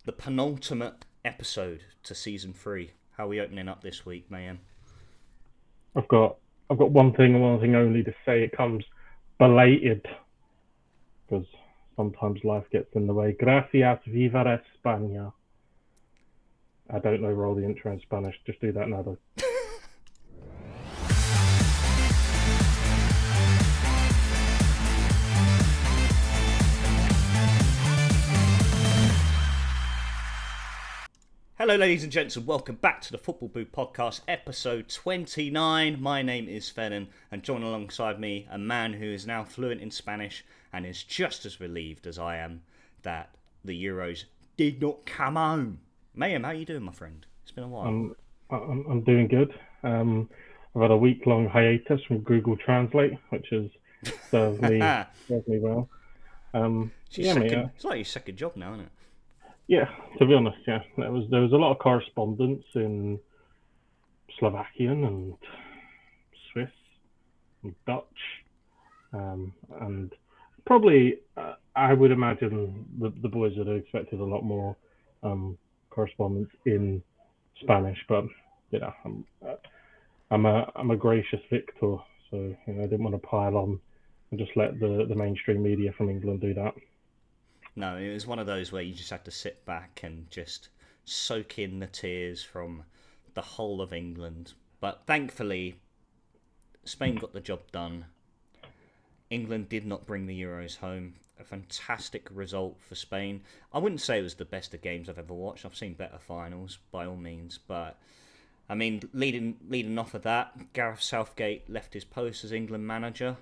the penultimate episode to season 3. How are we opening up this week, Mayhem? I've got one thing and one thing only to say. It comes belated because sometimes life gets in the way. Gracias, viva España. I don't know roll the intro in Spanish. Just do that now, though. Hello, ladies and gents, and welcome back to the Football Boo Podcast, episode 29. My name is Fennan, and join alongside me a man who is now fluent in Spanish and is just as relieved as I am that the Euros did not come home. Mayhem, how you doing, my friend? It's been a while. I'm doing good. I've had a week-long hiatus from Google Translate, which has served me well. It's like your second job now, isn't it? Yeah, to be honest, yeah. There was a lot of correspondence in Slovakian and Swiss and Dutch, and probably I would imagine the boys would have expected a lot more correspondence in Spanish, but you know, I'm a gracious victor, so I didn't want to pile on and just let the mainstream media from England do that. No, it was one of those where you just had to sit back and just soak in the tears from the whole of England. But thankfully, Spain got the job done. England did not bring the Euros home. A fantastic result for Spain. I wouldn't say it was the best of games I've ever watched. I've seen better finals, by all means. But, I mean, leading off of that, Gareth Southgate left his post as England manager.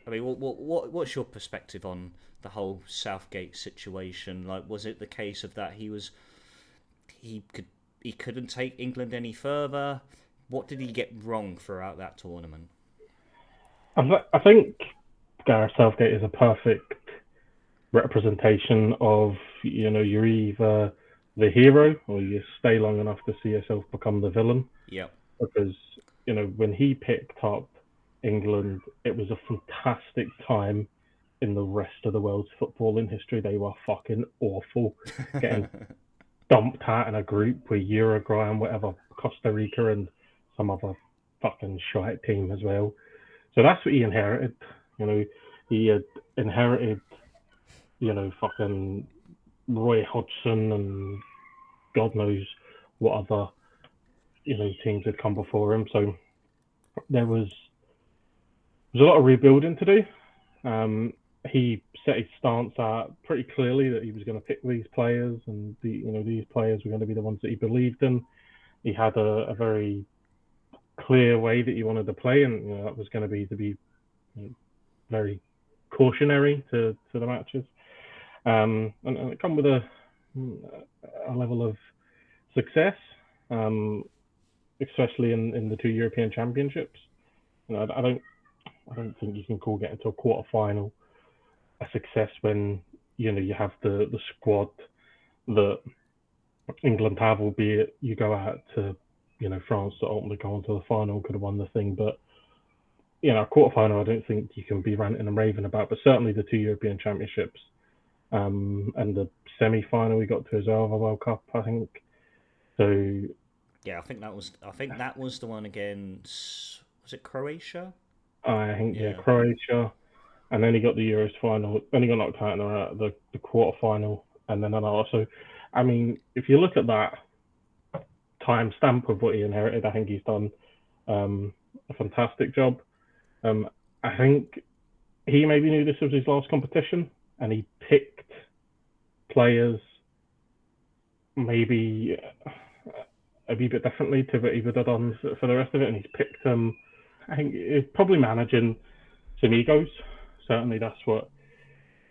What's your perspective on the whole Southgate situation? Like, was it the case of that he couldn't take England any further? What did he get wrong throughout that tournament? I think Gareth Southgate is a perfect representation of, you're either the hero or you stay long enough to see yourself become the villain. Yeah. Because, when he picked up England, it was a fantastic time in the rest of the world's footballing history. They were fucking awful. Getting dumped out in a group with Uruguay and whatever, Costa Rica and some other fucking shite team as well. So that's what he inherited. He had inherited, fucking Roy Hodgson and God knows what other, teams had come before him. So there was a lot of rebuilding to do. He set his stance out pretty clearly that he was going to pick these players, and these players were going to be the ones that he believed in. He had a very clear way that he wanted to play, and that was going to be very cautionary to the matches, and it come with a level of success, especially in the two European Championships. I don't think you can call getting to a quarter final a success when you have the squad that England have, albeit you go out to France to ultimately go on to the final, could have won the thing, but a quarter final I don't think you can be ranting and raving about. But certainly the two European Championships and the semi-final we got to as well of the World Cup, I think. So yeah, I think that was the one against, was it Croatia? I think Croatia. And then he got the Euros final. Then he got knocked out in the quarter final, and then also, I mean, if you look at that timestamp of what he inherited, I think he's done a fantastic job. I think he maybe knew this was his last competition, and he picked players maybe a wee bit differently to what he would have done for the rest of it, and he's picked I think he's probably managing some egos. Certainly that's what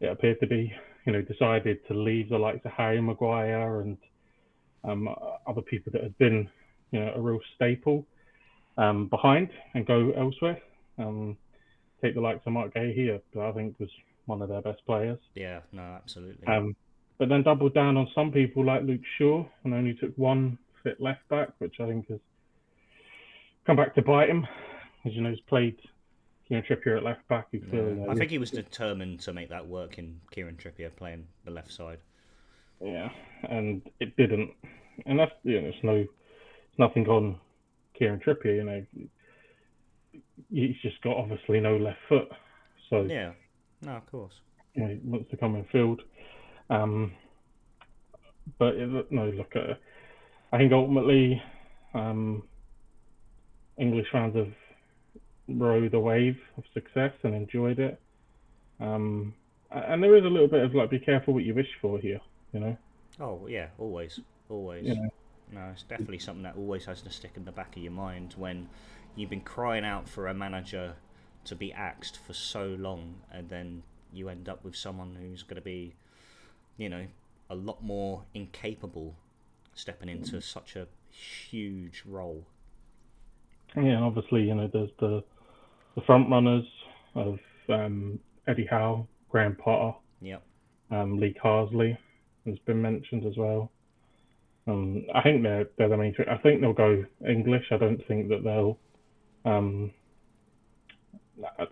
it appeared to be. Decided to leave the likes of Harry Maguire and other people that had been, a real staple behind and go elsewhere. Take the likes of Mark Gay here, who I think was one of their best players. Yeah, no, absolutely. But then doubled down on some people like Luke Shaw and only took one fit left back, which I think has come back to bite him. As he's played Trippier at left back. I think he was determined to make that work in Kieran Trippier playing the left side. Yeah, and it didn't. And that's, it's nothing on Kieran Trippier. He's just got obviously no left foot, so Yeah, no, of course. he wants to come in field. Um, but no, look, I think ultimately um, English fans have rode the wave of success and enjoyed it. And there is a little bit of like, be careful what you wish for here. You know, Oh yeah, always, you always. know, No, it's definitely something that always has to stick in the back of your mind when you've been crying out for a manager to be axed for so long, and then you end up with someone who's going to be, you know, a lot more incapable stepping into such a huge role. yeah, and obviously, there's the front runners of Eddie Howe, Graham Potter, Yep. Lee Carsley has been mentioned as well. I think they're the main three. I think they'll go English. I don't think that they'll. Um,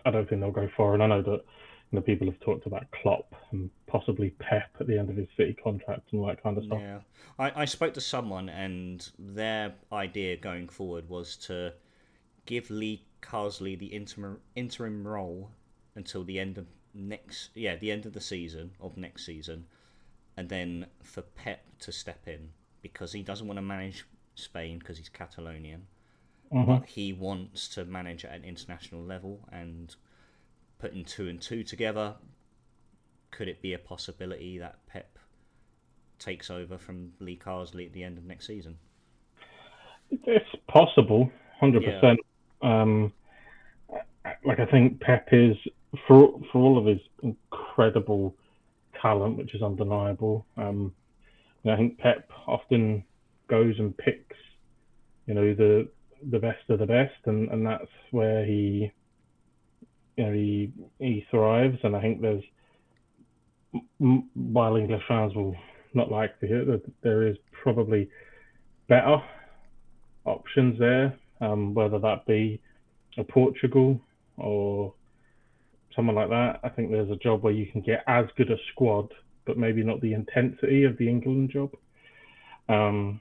I don't think they'll go foreign. I know that people have talked about Klopp and possibly Pep at the end of his City contract and all that kind of stuff. Yeah, I spoke to someone, and their idea going forward was to give Lee Carsley the interim role until the end of the end of the season of next season, and then for Pep to step in because he doesn't want to manage Spain because he's Catalonian, Mm-hmm. but he wants to manage at an international level. And putting two and two together, could it be a possibility that Pep takes over from Lee Carsley at the end of next season? It's possible, Yeah, 100%. Um, like I think Pep is, for all of his incredible talent, which is undeniable. I think Pep often goes and picks, the best of the best, and that's where he thrives. And I think there's, while English fans will not like to hear that, there is probably better options there, whether that be a Portugal or someone like that. I think there's a job where you can get as good a squad, but maybe not the intensity of the England job. Um,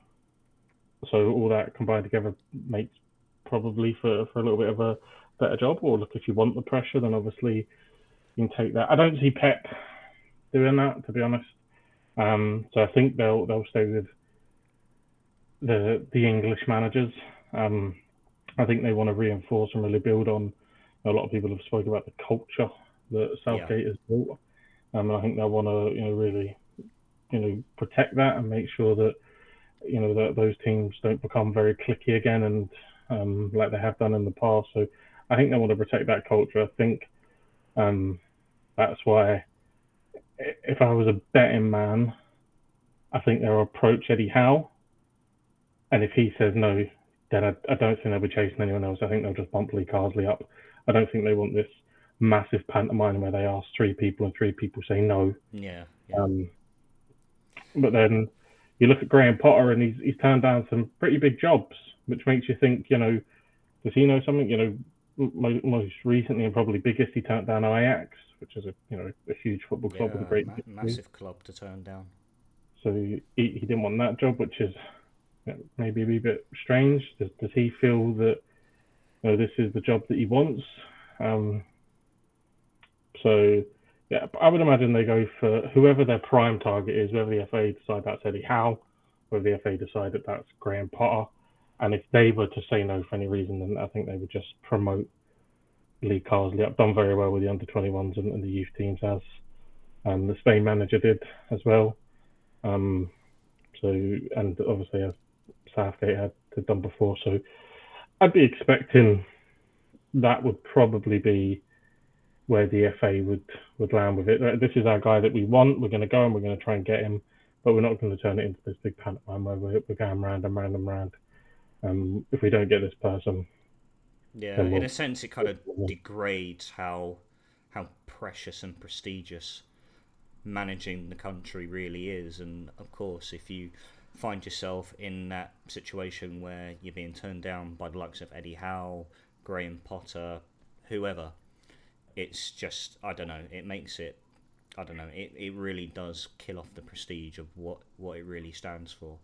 so all that combined together makes probably for a little bit of a better job. Or look, if you want the pressure, then obviously you can take that. I don't see Pep doing that, to be honest. So I think they'll stay with the English managers. Um, I think they want to reinforce and really build on. A lot of people have spoken about the culture that yeah, Southgate has built, and I think they want to really protect that and make sure that that those teams don't become very clicky again and like they have done in the past. So I think they want to protect that culture. I think um, that's why if I was a betting man, I think they'll approach Eddie Howe, and if he says no, then I don't think they'll be chasing anyone else. I think they'll just bump Lee Carsley up. I don't think they want this massive pantomime where they ask three people and three people say no. yeah, yeah. Um, but then you look at Graham Potter and he's turned down some pretty big jobs, which makes you think, does he know something? Most recently and probably biggest, he turned down Ajax, which is a huge football club with a Yeah, great history. massive club to turn down. So he didn't want that job, which is maybe a wee bit strange. Does he feel that this is the job that he wants? Um, so yeah, I would imagine they go for whoever their prime target is, whether the FA decide that's Eddie Howe, whether the FA decide that that's Graham Potter. And if they were to say no for any reason, then I think they would just promote Lee Carsley. I've done very well with the under 21s and the youth teams, as the Spain manager did as well. Um, and obviously as Southgate had done before. So I'd be expecting that would probably be where the FA would land with it. This is our guy that we want. We're going to go and we're going to try and get him, but we're not going to turn it into this big pantomime where we're going round and round and round. If we don't get this person, Yeah, then in we'll. a sense, it kind of degrades how precious and prestigious managing the country really is. And of course, if you find yourself in that situation where you're being turned down by the likes of Eddie Howe, Graham Potter, whoever, it's just, I don't know, it makes it I don't know, it really does kill off the prestige of what it really stands for.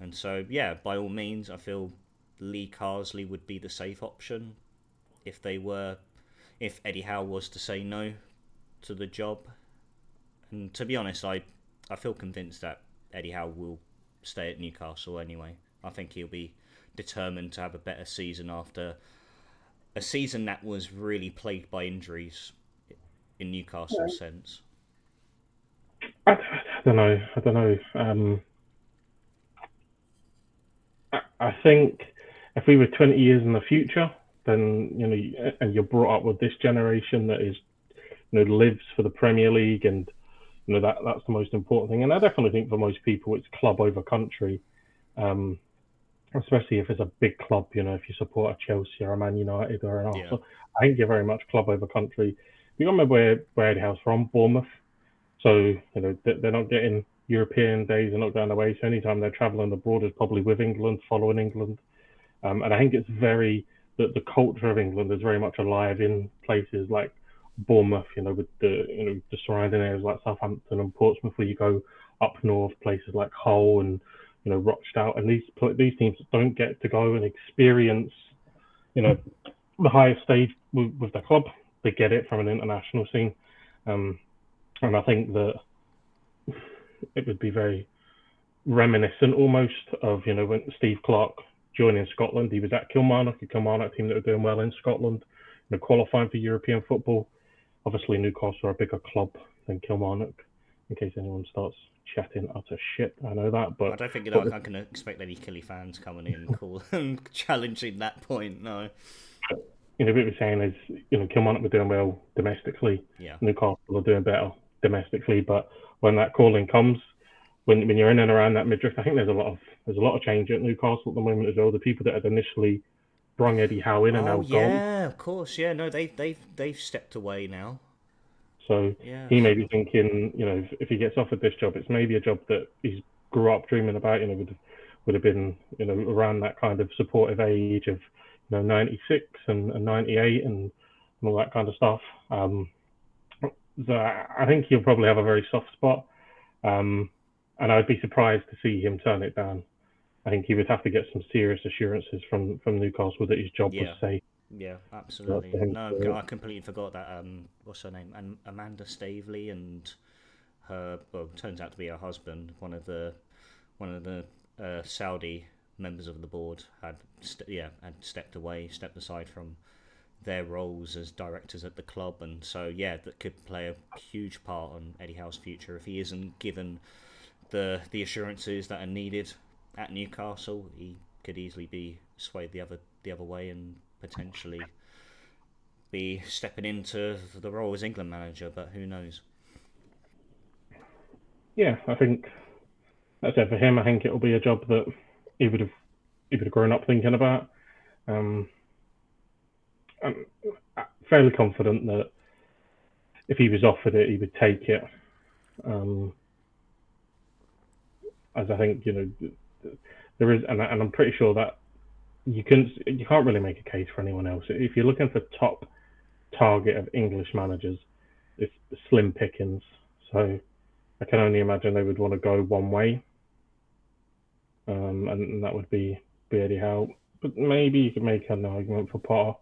And so, yeah, by all means, I feel Lee Carsley would be the safe option if Eddie Howe was to say no to the job. And to be honest, I feel convinced that Eddie Howe will stay at Newcastle anyway. I think he'll be determined to have a better season after a season that was really plagued by injuries in Newcastle's sense. I don't know. I think if we were 20 years in the future, then and you're brought up with this generation that is lives for the Premier League, and that's the most important thing. And I definitely think for most people it's club over country, especially if it's a big club. If you support a Chelsea or a Man United or an Arsenal, I think you're very much club over country. You got to remember where Eddie Howe's from, Bournemouth. So they're not getting European days, they're not going away. So anytime they're travelling abroad is probably with England, following England. And I think it's the culture of England is very much alive in places like Bournemouth, with the surrounding areas like Southampton and Portsmouth, where you go up north, places like Hull and Rochdale, and these teams don't get to go and experience the highest stage with the club. They get it from an international scene, and I think that it would be very reminiscent almost of when Steve Clarke joined in Scotland. He was at Kilmarnock, a Kilmarnock team that were doing well in Scotland, qualifying for European football. Obviously, Newcastle are a bigger club than Kilmarnock, in case anyone starts chatting utter shit. I know that, but I don't think I can expect any Killy fans coming in and challenging that point. No. What we're saying is, Kilmarnock were doing well domestically. Yeah. Newcastle are doing better domestically, but when that calling comes, when you're in and around that midriff, I think there's a lot of change at Newcastle at the moment as well. The people that had initially brung Eddie Howe in are now gone. Yeah, of course. Yeah, no, they've stepped away now. So he may be thinking, if he gets offered this job, it's maybe a job that he's grew up dreaming about. Would have been around that kind of supportive age of 96 and 98 and all that kind of stuff. So I think he'll probably have a very soft spot, and I'd be surprised to see him turn it down. I think he would have to get some serious assurances from Newcastle that his job was safe. Yeah, absolutely. No, I completely forgot that. What's her name? Amanda Staveley and her. Well, turns out to be her husband. One of the Saudi members of the board had stepped aside from their roles as directors at the club, and so that could play a huge part on Eddie Howe's future if he isn't given the assurances that are needed at Newcastle. He could easily be swayed the other way and potentially be stepping into the role as England manager, but who knows? Yeah, I think that's it for him. I think it'll be a job that he would have grown up thinking about. I'm fairly confident that if he was offered it, he would take it. As I think there is, and I'm pretty sure that you can't really make a case for anyone else. If you're looking for top target of English managers, it's slim pickings. So I can only imagine they would want to go one way, and that would be Eddie Howe. But maybe you could make an argument for Potter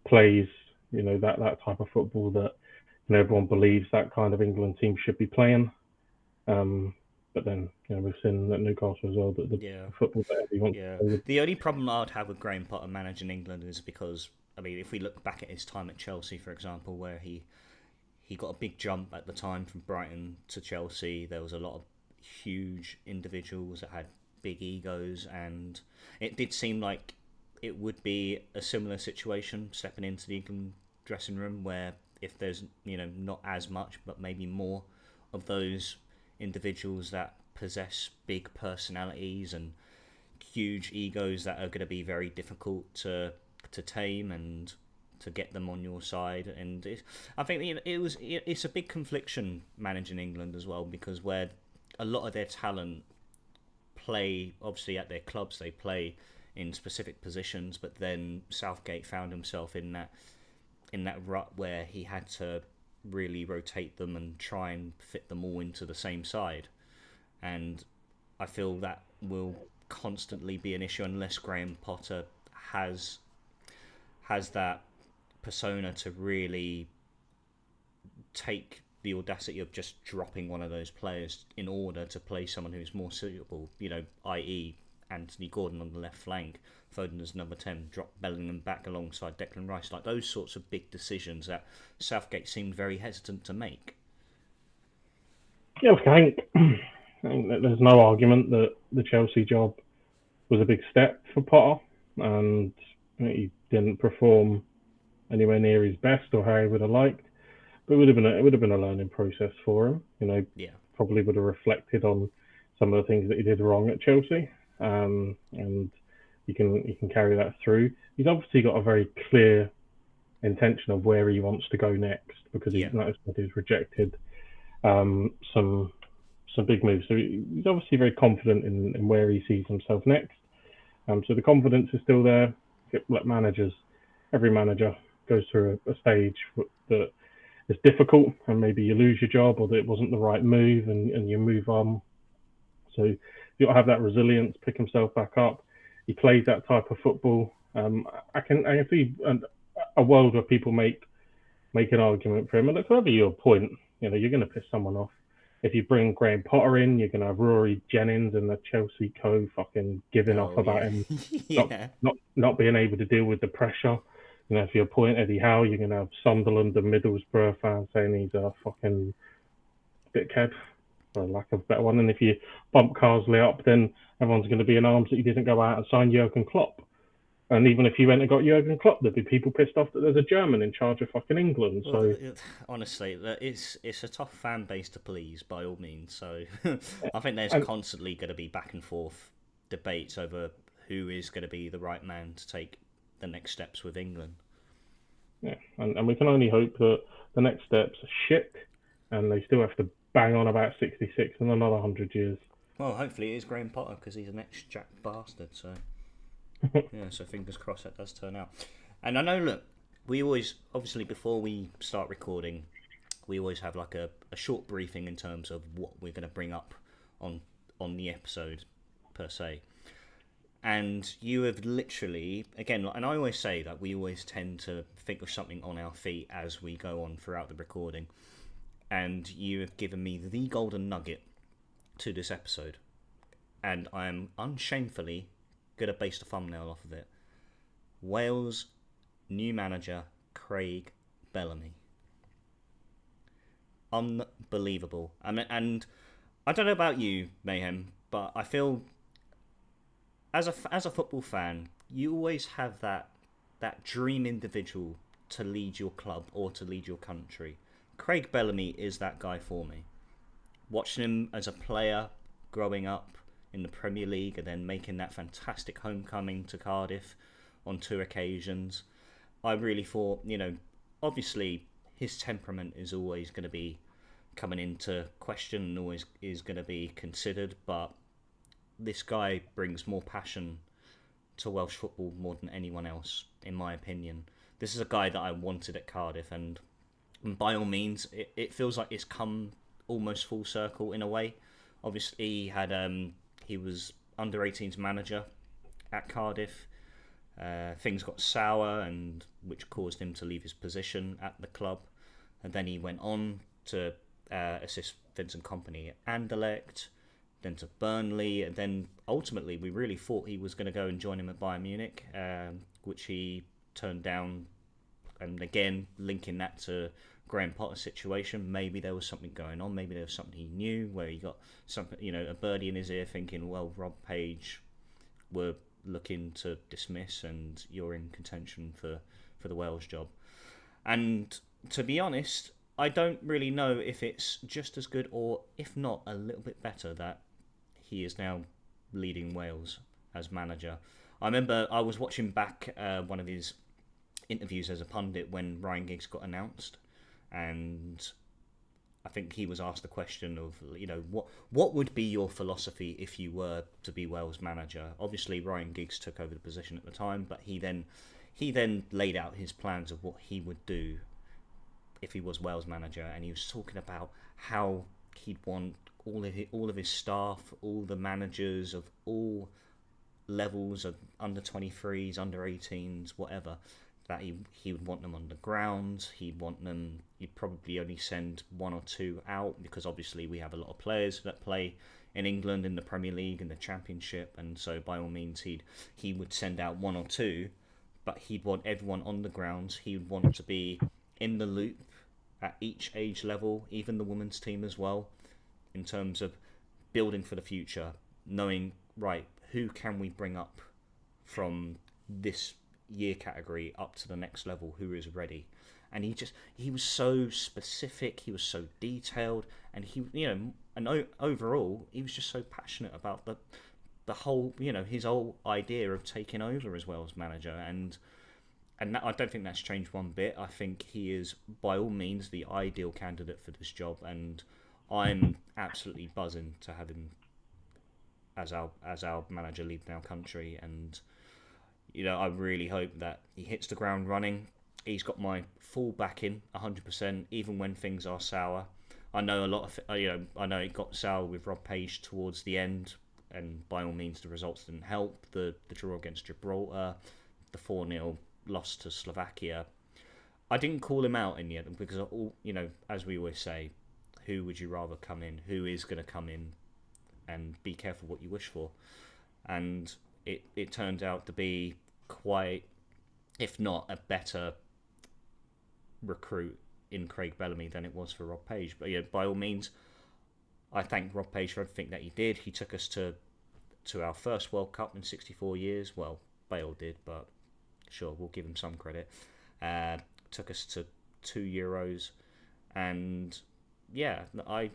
plays, that type of football that everyone believes that kind of England team should be playing. But then we've seen that Newcastle as well, that the football that everyone wants to play. The only problem I'd have with Graham Potter managing England is because, if we look back at his time at Chelsea, for example, where he got a big jump at the time from Brighton to Chelsea, there was a lot of huge individuals that had big egos, and it did seem like it would be a similar situation stepping into the England dressing room, where if there's not as much but maybe more of those individuals that possess big personalities and huge egos that are going to be very difficult to tame and to get them on your side. And I think it's a big confliction managing England as well, because where a lot of their talent play, obviously at their clubs they play in specific positions, but then Southgate found himself in that rut where he had to really rotate them and try and fit them all into the same side. And I feel that will constantly be an issue unless Graham Potter has that persona to really take the audacity of just dropping one of those players in order to play someone who's more suitable, i.e. Anthony Gordon on the left flank, Foden as number 10, drop Bellingham back alongside Declan Rice, like those sorts of big decisions that Southgate seemed very hesitant to make. Yeah, I think that there's no argument that the Chelsea job was a big step for Potter, and he didn't perform anywhere near his best or how he would have liked. But it would have been a learning process for him. Yeah. Probably would have reflected on some of the things that he did wrong at Chelsea, and you can carry that through. He's obviously got a very clear intention of where he wants to go next, because he's rejected some big moves. So he's obviously very confident in where he sees himself next. So the confidence is still there. Like every manager goes through a stage that is difficult, and maybe you lose your job, or that it wasn't the right move, and you move on. So you've got to have that resilience, pick himself back up. He plays that type of football. I can see a world where people make an argument for him, and that's whatever your point. You're going to piss someone off. If you bring Graham Potter in, you're going to have Rory Jennings and the Chelsea co fucking giving off about him not being able to deal with the pressure. If you appoint Eddie Howe, you're going to have Sunderland and Middlesbrough fans saying he's a fucking dickhead, for lack of a better one. And if you bump Carsley up, then everyone's going to be in arms that he didn't go out and sign Jurgen Klopp. And even if you went and got Jurgen Klopp, there'd be people pissed off that there's a German in charge of fucking England. So honestly, it's a tough fan base to please, by all means. So I think there's constantly going to be back and forth debates over who is going to be the right man to take the next steps with England. Yeah, and we can only hope that the next steps are shit, and they still have to bang on about 66 in another 100 years. Well, hopefully it is Graham Potter, because he's an ex-Jack bastard, so... yeah, so fingers crossed that does turn out. And I know, look, we always, obviously before we start recording, we always have like a short briefing in terms of what we're going to bring up on the episode, per se. And you have literally, again, and I always say that we always tend to think of something on our feet as we go on throughout the recording. And you have given me the golden nugget to this episode. And I am unshamefully going to base the thumbnail off of it. Wales' new manager, Craig Bellamy. Unbelievable. And I don't know about you, Mayhem, but I feel... As a football fan, you always have that dream individual to lead your club or to lead your country. Craig Bellamy is that guy for me. Watching him as a player growing up in the Premier League and then making that fantastic homecoming to Cardiff on 2 occasions, I really thought, obviously his temperament is always going to be coming into question and always is going to be considered, but this guy brings more passion to Welsh football more than anyone else, in my opinion. This is a guy that I wanted at Cardiff, and by all means, it feels like it's come almost full circle in a way. Obviously, he was under-18s manager at Cardiff. Things got sour, and which caused him to leave his position at the club. And then he went on to assist Vincent Kompany at Anderlecht, then to Burnley, and then ultimately we really thought he was going to go and join him at Bayern Munich, which he turned down. And again, linking that to Graham Potter's situation, maybe there was something going on, maybe there was something he knew, where he got something, a birdie in his ear thinking, well, Rob Page were looking to dismiss and you're in contention for the Wales job. And to be honest, I don't really know if it's just as good or, if not, a little bit better that he is now leading Wales as manager. I remember I was watching back one of his interviews as a pundit when Ryan Giggs got announced, and I think he was asked the question of, what would be your philosophy if you were to be Wales manager? Obviously, Ryan Giggs took over the position at the time, but he then laid out his plans of what he would do. if he was Wales manager, and he was talking about how he'd want all of his staff, all the managers of all levels of under 23s, under 18s, whatever, that he would want them on the ground. He'd probably only send one or two out, because obviously we have a lot of players that play in England in the Premier League and the Championship, and so by all means he would send out one or two, but he'd want everyone on the ground. He would want to be in the loop at each age level, even the women's team as well, in terms of building for the future, knowing, right, who can we bring up from this year category up to the next level, who is ready. And he was so specific, he was so detailed, and overall he was just so passionate about the whole, his whole idea of taking over as Wales manager, and that, I don't think that's changed one bit. I think he is by all means the ideal candidate for this job, and I'm absolutely buzzing to have him as our manager leading our country. And I really hope that he hits the ground running. He's got my full backing, 100%, even when things are sour. I know I know it got sour with Rob Page towards the end, and by all means the results didn't help. The draw against Gibraltar, the 4-0 loss to Slovakia. I didn't call him out in the end, because as we always say, who would you rather come in? Who is going to come in? And be careful what you wish for. And it turned out to be quite, if not a better recruit in Craig Bellamy than it was for Rob Page. But yeah, by all means, I thank Rob Page for everything that he did. He took us to our first World Cup in 64 years. Well, Bale did, but sure, we'll give him some credit. Took us to 2 Euros, and yeah, I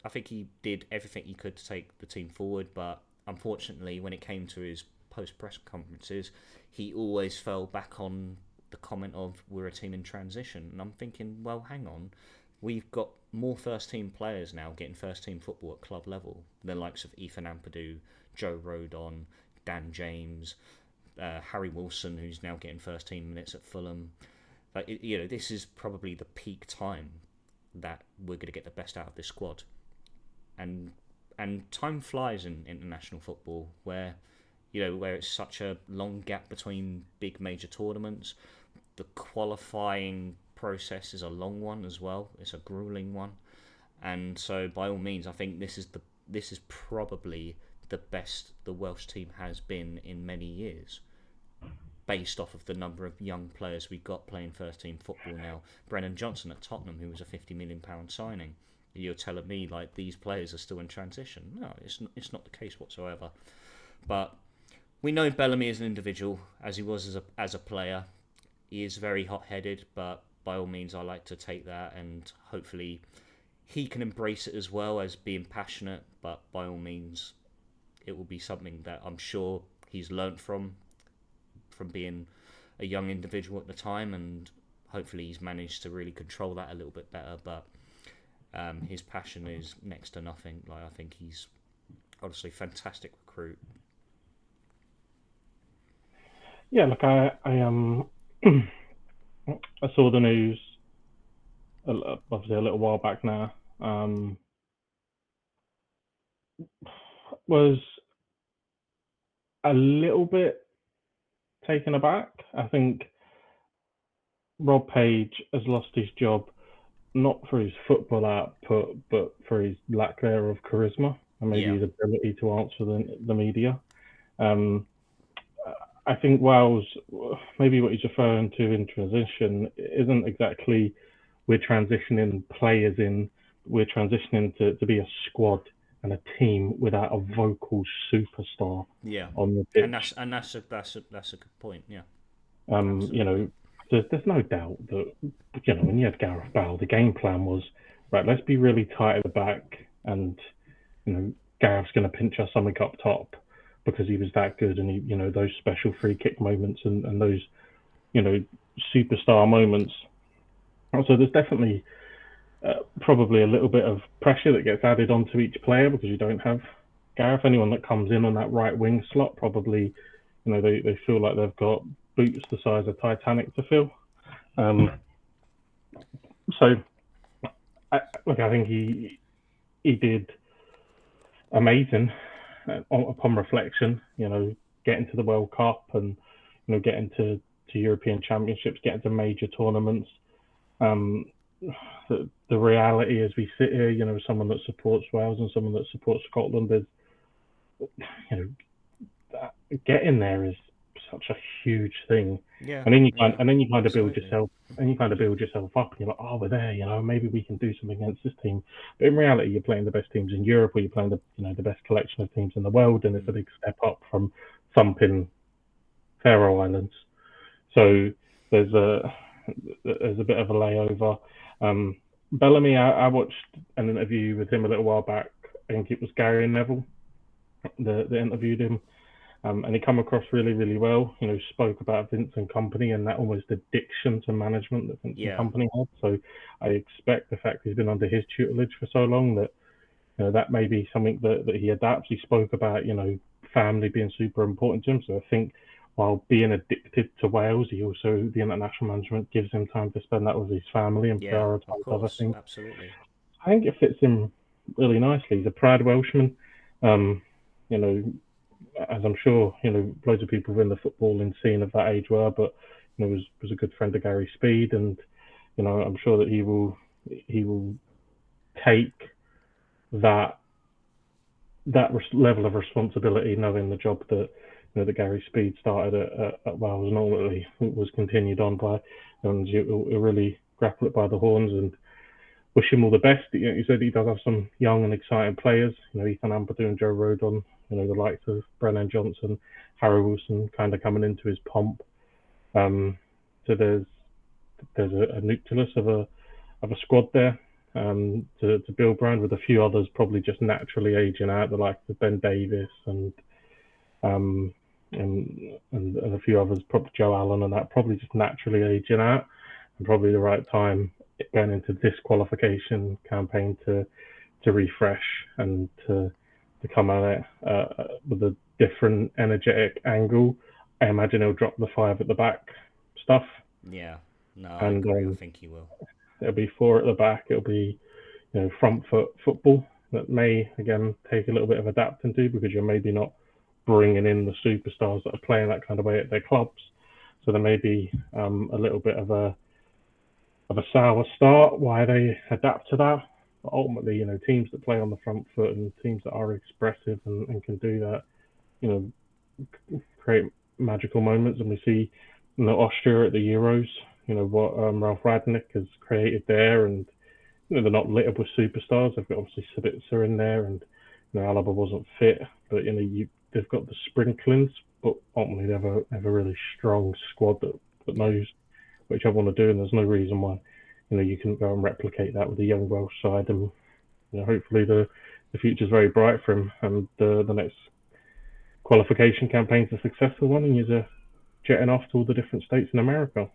think he did everything he could to take the team forward, but unfortunately, when it came to his post-press conferences, he always fell back on the comment of, we're a team in transition. And I'm thinking, well, hang on. We've got more first-team players now getting first-team football at club level. The likes of Ethan Ampadu, Joe Rodon, Dan James, Harry Wilson, who's now getting first-team minutes at Fulham. This is probably the peak time that we're going to get the best out of this squad. And time flies in international football, where it's such a long gap between big major tournaments. The qualifying process is a long one as well. It's a grueling one, and so by all means, I think this is probably the best the Welsh team has been in many years, based off of the number of young players we've got playing first team football now. Brennan Johnson at Tottenham, who was a £50 million signing. You're telling me like these players are still in transition? No, it's not the case whatsoever. But we know Bellamy as an individual, as he was as a player. He is very hot-headed, but by all means, I like to take that, and hopefully he can embrace it as well as being passionate. But by all means, it will be something that I'm sure he's learnt from being a young individual at the time, and hopefully he's managed to really control that a little bit better. But his passion is next to nothing. I think he's honestly a fantastic recruit. Yeah, look, I I saw the news obviously a little while back now. Was a little bit taken aback. I think Rob Page has lost his job, not for his football output, but for his lack thereof of charisma and maybe his ability to answer the media. I think Wales, maybe what he's referring to in transition, isn't exactly we're transitioning players in, we're transitioning to be a squad and a team without a vocal superstar on the pitch. And that's a good point. Yeah. There's no doubt that when you had Gareth Bale, the game plan was right. Let's be really tight at the back, and Gareth's going to pinch us something up top because he was that good, and he those special free kick moments and those superstar moments. So there's definitely probably a little bit of pressure that gets added onto each player because you don't have Gareth. Anyone that comes in on that right wing slot probably they feel like they've got boots the size of Titanic to fill. So I think he did amazing upon reflection. Getting to the World Cup and getting to European Championships, getting to major tournaments. Um, the reality as we sit here, someone that supports Wales and someone that supports Scotland is, getting there is such a huge thing. Yeah. And then you kind of build absolutely. yourself, and you kind of build yourself up, and you're like, oh, we're there, maybe we can do something against this team. But in reality, you're playing the best teams in Europe, or you're playing the best collection of teams in the world, and it's a big step up from thumping Faroe Islands. So there's a bit of a layover. Bellamy, I watched an interview with him a little while back. I think it was Gary Neville that interviewed him. And he come across really, really well. Spoke about Vince and Company and that almost addiction to management that Vince and Company had. So I expect the fact he's been under his tutelage for so long that that may be something that he adapts. He spoke about family being super important to him. So I think while being addicted to Wales, the international management gives him time to spend that with his family and prioritise other things. Absolutely. I think it fits him really nicely. He's a proud Welshman. As I'm sure loads of people within the footballing scene of that age were, but was a good friend of Gary Speed, and I'm sure that he will take that level of responsibility, knowing the job that that Gary Speed started at Wales and ultimately was continued on by, and he'll really grapple it by the horns and wish him all the best. He said he does have some young and exciting players. Ethan Ampadu and Joe Rodon. The likes of Brennan Johnson, Harry Wilson, kind of coming into his pomp. So there's a nucleus of a squad there to build around, with a few others probably just naturally aging out, the likes of Ben Davis and a few others, probably Joe Allen and that, probably just naturally aging out, and probably the right time going into this qualification campaign to refresh and to come at it with a different energetic angle. I imagine he'll drop the five at the back stuff. Yeah, no, I agree. I think he will. It'll be four at the back. It'll be front foot football that may again take a little bit of adapting to, because you're maybe not bringing in the superstars that are playing that kind of way at their clubs. So there may be a little bit of a sour start. Why they adapt to that? But ultimately, teams that play on the front foot and teams that are expressive and can do that, create magical moments. And we see, Austria at the Euros, what Ralph Radnick has created there, and they're not littered with superstars. They've got obviously Sabitzer in there, and Alaba wasn't fit, but they've got the sprinklings, but ultimately they have a really strong squad that knows which I want to do, and there's no reason why you can go and replicate that with the young Welsh side, and hopefully the future's very bright for him, and the next qualification campaign's a successful one, and you're jetting off to all the different states in America.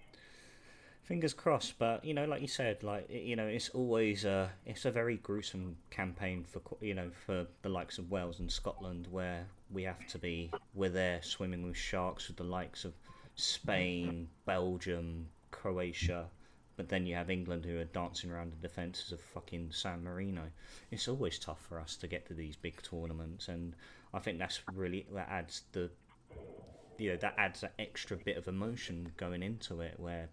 Fingers crossed, but like you said, it's always it's a very gruesome campaign for for the likes of Wales and Scotland, where we're there swimming with sharks with the likes of Spain, Belgium, Croatia, but then you have England who are dancing around the defences of fucking San Marino. It's always tough for us to get to these big tournaments, and I think that adds that adds that extra bit of emotion going into it, where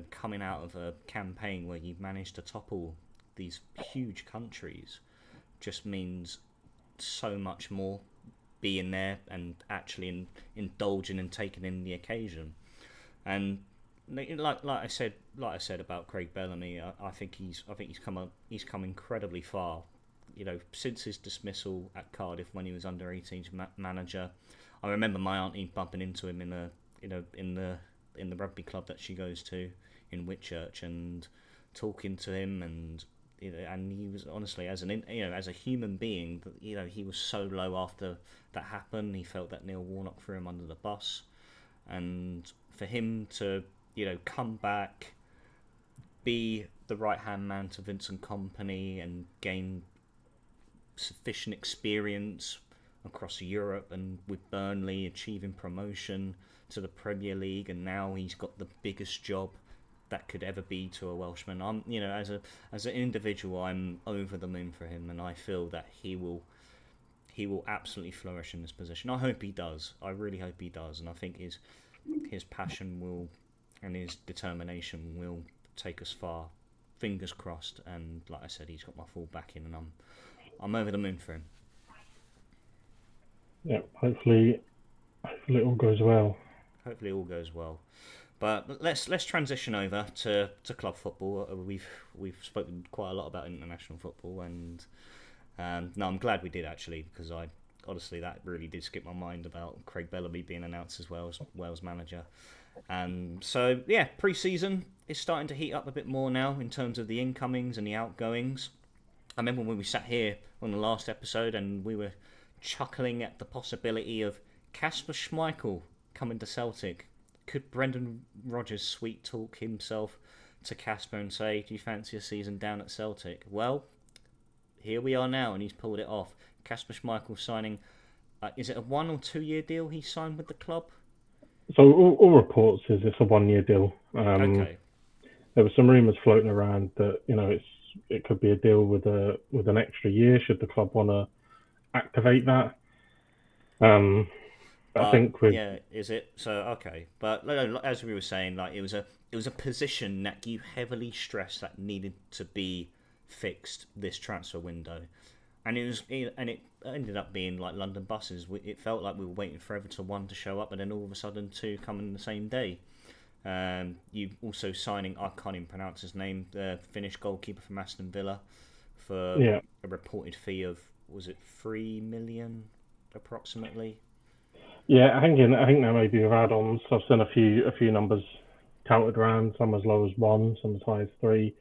coming out of a campaign where you've managed to topple these huge countries just means so much more being there and actually indulging and taking in the occasion. And like I said about Craig Bellamy, I think he's come incredibly far. Since his dismissal at Cardiff when he was under 18s manager, I remember my auntie bumping into him in the rugby club that she goes to in Whitchurch, and talking to him, and and he was honestly, as as a human being, he was so low after that happened. He felt that Neil Warnock threw him under the bus, and for him to come back, be the right hand man to Vincent Kompany, and gain sufficient experience across Europe, and with Burnley achieving promotion to the Premier League, and now he's got the biggest job that could ever be to a Welshman. I'm, as an individual, I'm over the moon for him, and I feel that he will absolutely flourish in this position. I hope he does. I really hope he does, and I think his passion will and his determination will take us far. Fingers crossed, and like I said, he's got my full backing, and I'm over the moon for him. Yeah, hopefully it all goes well. Hopefully, it all goes well. But let's transition over to club football. We've spoken quite a lot about international football, and no, I'm glad we did actually, because I honestly that really did skip my mind about Craig Bellamy being announced as Wales manager. And so yeah, pre-season is starting to heat up a bit more now in terms of the incomings and the outgoings. I remember when we sat here on the last episode and we were chuckling at the possibility of Kasper Schmeichel coming to Celtic. Could Brendan Rodgers sweet talk himself to Kasper and say, do you fancy a season down at Celtic? Well, here we are now, and he's pulled it off. Kasper Schmeichel signing, is it a 1 or 2 year deal he signed with the club? So all reports is it's a 1 year deal. Okay. There were some rumours floating around that it could be a deal with an extra year should the club want to activate that. I think is it so? Okay, but as we were saying, like it was a position that you heavily stressed that needed to be fixed this transfer window, and it ended up being like London buses. It felt like we were waiting forever to one to show up, and then all of a sudden two coming the same day. You also signing, I can't even pronounce his name, the Finnish goalkeeper from Aston Villa for a reported fee of, was it 3 million approximately? Yeah, I think that may be with add-ons. I've seen a few numbers touted around, some as low as 1, some as high as 3.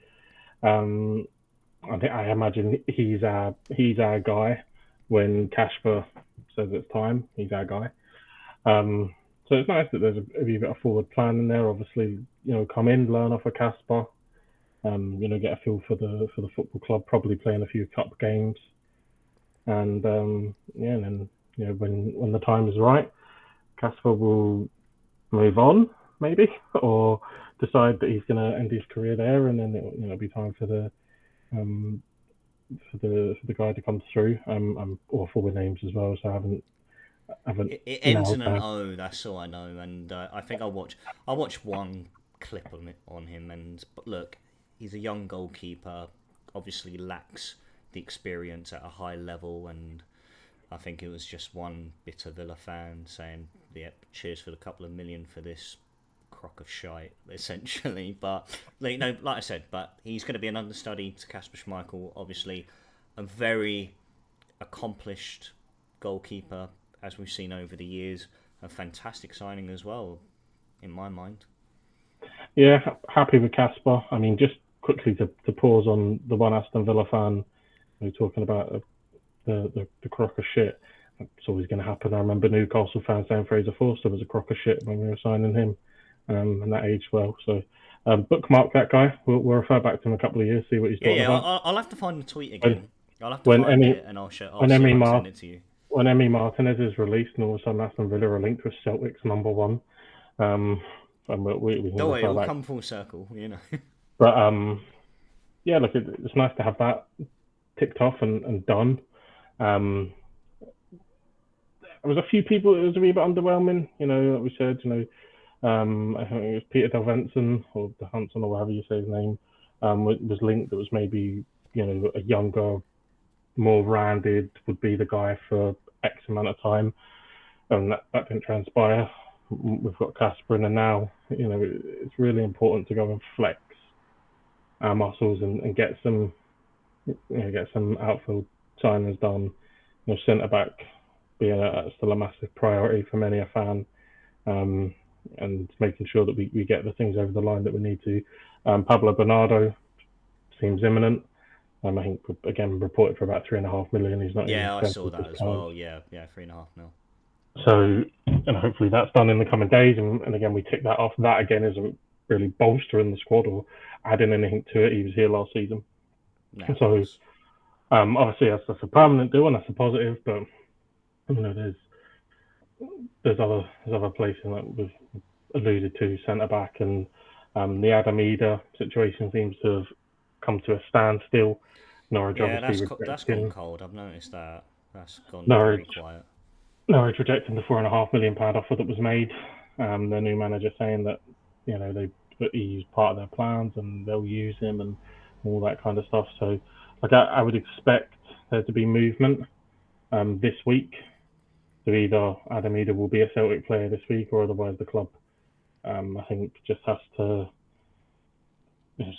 I imagine he's our guy. When Kasper says it's time, he's our guy. So it's nice that there's a bit of forward plan in there. Obviously, come in, learn off of Kasper, get a feel for the football club, probably playing a few cup games, and and then when the time is right, Kasper will move on maybe, or decide that he's going to end his career there, and then it'll be time for the guy to come through. I'm awful with names as well, so I haven't. It ends in an O. That's all I know, and I think I watched one clip on him, but look, he's a young goalkeeper. Obviously, lacks the experience at a high level, and I think it was just one bitter Villa fan saying, "Yep, cheers for the couple of million for this crock of shite," essentially. But like I said, but he's going to be an understudy to Kasper Schmeichel. Obviously, a very accomplished goalkeeper, as we've seen over the years. A fantastic signing as well, in my mind. Yeah, happy with Kasper. I mean, just quickly to pause on the one Aston Villa fan who talking about the crock of shit. It's always going to happen. I remember Newcastle fans saying Fraser Forster was a crock of shit when we were signing him, and that aged well. So bookmark that guy. We'll refer back to him in a couple of years, see what he's talking about. I'll have to find the tweet again. I'll have to find it, and I'll send it to you. When Emi Martinez is released, and all of a sudden Aston Villa are linked with Celtic's number 1, and we can it will come full circle, But yeah, look, it's nice to have that ticked off and done. There was a few people that was a wee bit underwhelming, like we said, I think it was Peter Del Venson, or De Hanson, or whatever you say his name, was linked. That was maybe, a younger, more rounded, would be the guy for X amount of time, and that didn't transpire. We've got Kasper in, and now, it's really important to go and flex our muscles and get some outfield signings done. Centre back being still a massive priority for many a fan, and making sure that we get the things over the line that we need to. Pablo Bernardo seems imminent. I think again reported for about 3.5 million. He's not. Yeah, I saw that as well. Yeah, 3.5 mil. So, and hopefully that's done in the coming days. And again, we tick that off. That again isn't really bolstering the squad or adding anything to it. He was here last season. No, so, obviously that's a permanent deal and that's a positive. But there's other places that we've alluded to, centre back and The Adam Eder situation seems to have come to a standstill. Norwich Yeah, obviously that's gone rejecting cold. I've noticed that. That's gone very Norwich quiet. Norwich rejecting the £4.5 million offer that was made. The new manager saying that that he's part of their plans and they'll use him and all that kind of stuff. So, like, I would expect there to be movement this week. So either Adam Eder will be a Celtic player this week, or otherwise the club, I think, just has to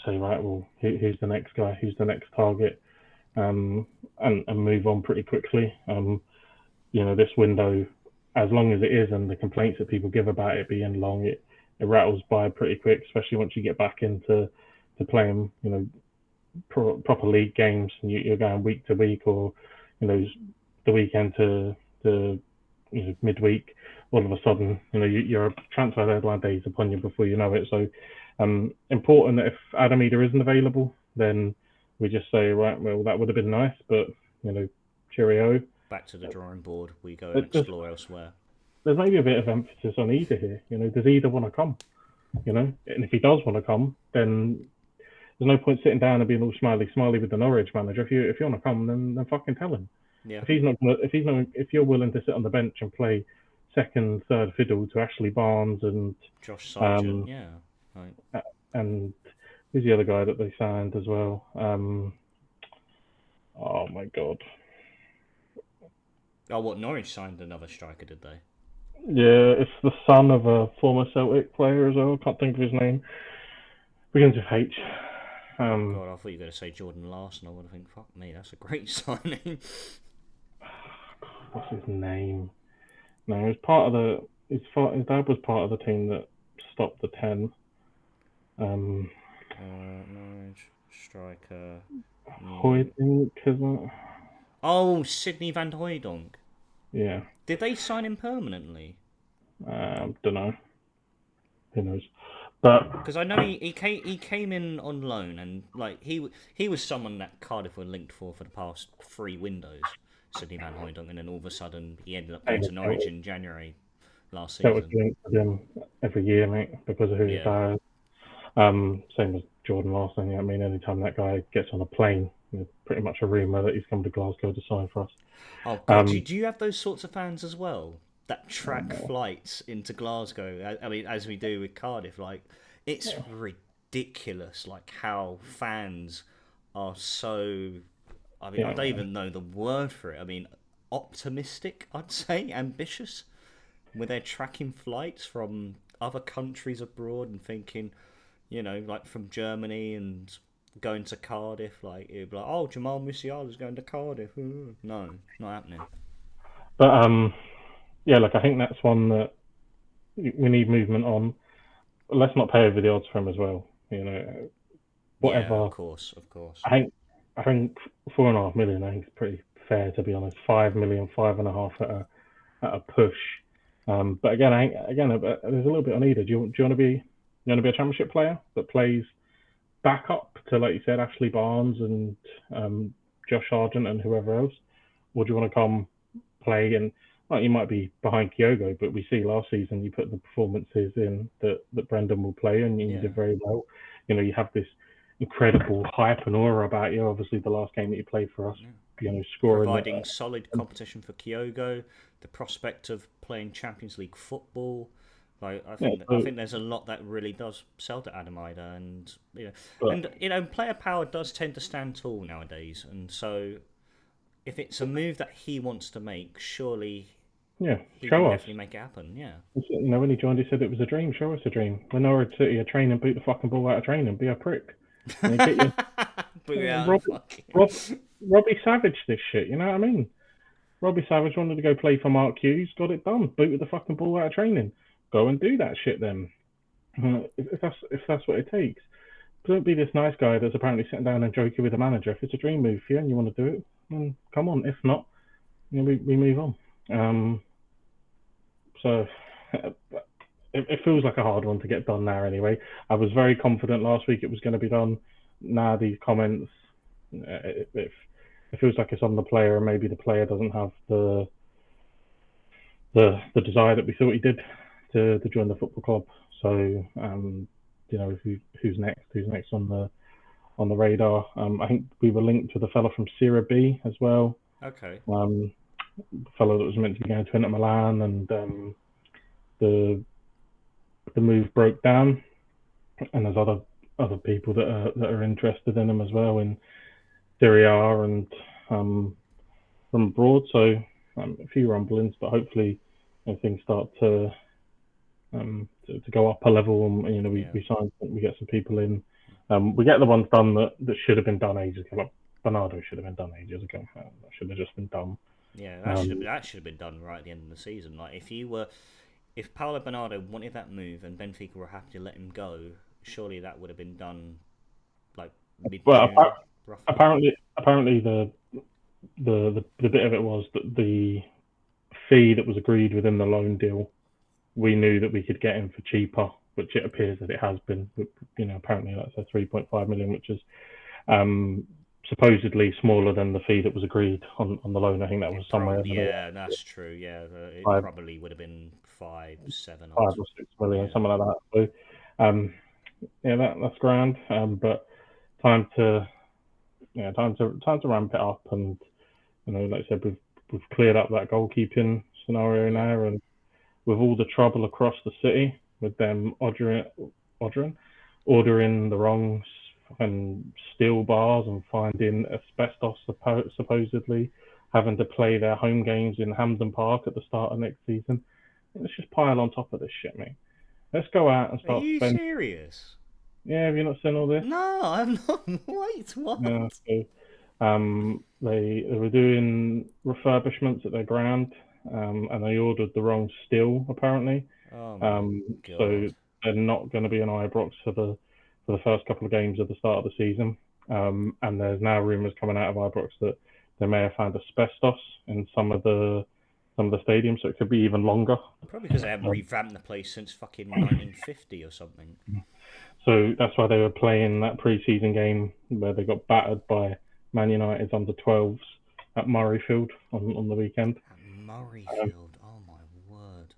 say, right, well, who's the next guy, who's the next target, and move on pretty quickly. This window, as long as it is, and the complaints that people give about it being long, it rattles by pretty quick, especially once you get back into playing, proper league games, and you're going week to week, or the weekend to midweek. All of a sudden, your transfer deadline day is upon you before you know it. So, important that if Adam Eder isn't available, then we just say, right, well, that would have been nice, but cheerio. Back to the drawing board. We go and explore elsewhere. There's maybe a bit of emphasis on Eder here. Does Eder want to come? And if he does want to come, then there's no point sitting down and being all smiley with the Norwich manager. If you want to come, then fucking tell him. Yeah. If you're willing to sit on the bench and play second, third fiddle to Ashley Barnes and Josh Sargent, yeah. Right. And who's the other guy that they signed as well? Oh my god. Oh, what, Norwich signed another striker, did they? Yeah, it's the son of a former Celtic player as well. Can't think of his name. Begins with H. God, I thought you were going to say Jordan Larson. I would have think, fuck me, that's a great signing. What's his name? No, he was part of his dad was part of the team that stopped the 10. Norwich striker. Hoydonk, isn't it? Oh, Sidney van Hooijdonk. Yeah. Did they sign him permanently? Don't know. Who knows? But because I know he came in on loan, and like he was someone that Cardiff were linked for the past 3 windows. Sidney van Hooijdonk, and then all of a sudden he ended up going to Norwich in January last season. That was linked with him every year, mate, because of who he died. Same as Jordan Larson. I mean, anytime that guy gets on a plane, there's pretty much a rumour that he's come to Glasgow to sign for us. Oh God, do you have those sorts of fans as well that track flights into Glasgow? I mean, as we do with Cardiff, like it's ridiculous, like how fans are so. I mean, I don't even know the word for it. I mean, optimistic, I'd say, ambitious, where they're tracking flights from other countries abroad and thinking, like from Germany and going to Cardiff, like it'd be like, oh, Jamal Musiala's going to Cardiff. No, not happening. But I think that's one that we need movement on. Let's not pay over the odds for him as well. Whatever. Yeah, of course. I think £4.5 million. I think it's pretty fair, to be honest. 5 million, 5.5 at a push. But again, there's a little bit on either. Do you want to be a Championship player that plays back up to, like you said, Ashley Barnes and Josh Sargent and whoever else, or do you want to come play and you might be behind Kyogo, but we see last season you put the performances in that Brendan will play and you did very well. You have this incredible hype and aura about you. Obviously, the last game that you played for us, scoring, providing solid competition for Kyogo, the prospect of playing Champions League football. Like I think there's a lot that really does sell to Adam Eder, and player power does tend to stand tall nowadays, and so if it's a move that he wants to make, surely he can definitely make it happen. Yeah. When he joined, he said it was a dream. Show us a dream. When Norwich City are training, boot the fucking ball out of training, be a prick. Robbie Savage this shit, you know what I mean? Robbie Savage wanted to go play for Mark Hughes, got it done. Booted the fucking ball out of training. Go and do that shit then. If that's what it takes. Don't be this nice guy that's apparently sitting down and joking with the manager. If it's a dream move for you and you want to do it, then come on. If not, we move on. So it feels like a hard one to get done now anyway. I was very confident last week it was going to be done. Now these comments, it feels like it's on the player, and maybe the player doesn't have the desire that we thought he did to join the football club. So who's next on the radar. I think we were linked with a fellow from Serie B as well. Okay. A fellow that was meant to be going to Inter Milan, and the move broke down. And there's other people that are interested in him as well in Serie A and from abroad. So a few rumblings, but hopefully things start to go up a level, and we sign, we get some people in. We get the ones done that should have been done ages ago. Like Bernardo should have been done ages ago. That should have just been done. Yeah, that should have been done right at the end of the season. Like if Paulo Bernardo wanted that move and Benfica were happy to let him go, surely that would have been done like mid-June. Well, apparently the bit of it was that the fee that was agreed within the loan deal, we knew that we could get him for cheaper, which it appears that it has been. Apparently that's a 3.5 million, which is supposedly smaller than the fee that was agreed on the loan. I think that was somewhere. Yeah, that's true. Yeah, it probably would have been 5, 7, 5 or 6 million, something like that. So, that's grand. But time to ramp it up, and like I said, we've cleared up that goalkeeping scenario now, and with all the trouble across the city with them ordering the wrong and steel bars and finding asbestos supposedly, having to play their home games in Hampden Park at the start of next season. Let's just pile on top of this shit, mate. Let's go out and start. Are you serious? Yeah, have you not seen all this? No, I'm not. Wait, what? Yeah, so, they were doing refurbishments at their ground, and they ordered the wrong steel apparently. Oh my God. So they're not going to be in Ibrox for the first couple of games at the start of the season. And there's now rumours coming out of Ibrox that they may have found asbestos in some of the stadiums, so it could be even longer. Probably because they haven't revamped the place since fucking 1950 or something. So that's why they were playing that pre-season game where they got battered by Man United's under-12s at Murrayfield on the weekend. At Murrayfield, oh my word.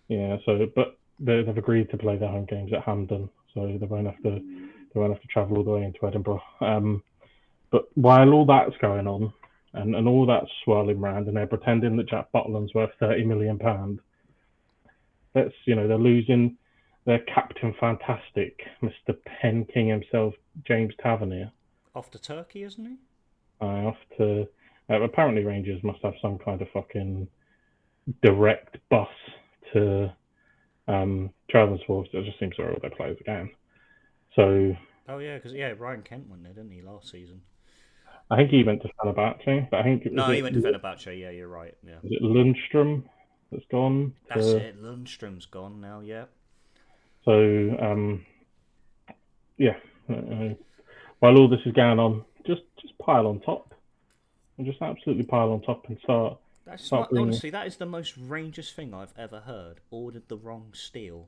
Yeah, but they've agreed to play their home games at Hampden, so they won't have to travel all the way into Edinburgh. But while all that's going on, and all that's swirling around, and they're pretending that Jack Butland's worth £30 million, they're losing their captain fantastic, Mr. Pen King himself, James Tavernier. Off to Turkey, isn't he? Off to... apparently Rangers must have some kind of fucking direct bus to Trabzonspor. It just seems to all their players again. So... Oh yeah, because Ryan Kent went there, didn't he, last season? I think he went to Fenerbahce, but I think... he went to Fenerbahce, yeah, you're right. Yeah. Is it Lundstrom that's gone? That's it, Lundstrom's gone now, yeah. So, while all this is going on, just pile on top. And just absolutely pile on top and start... Honestly, that is the most Rangers thing I've ever heard. Ordered the wrong steel.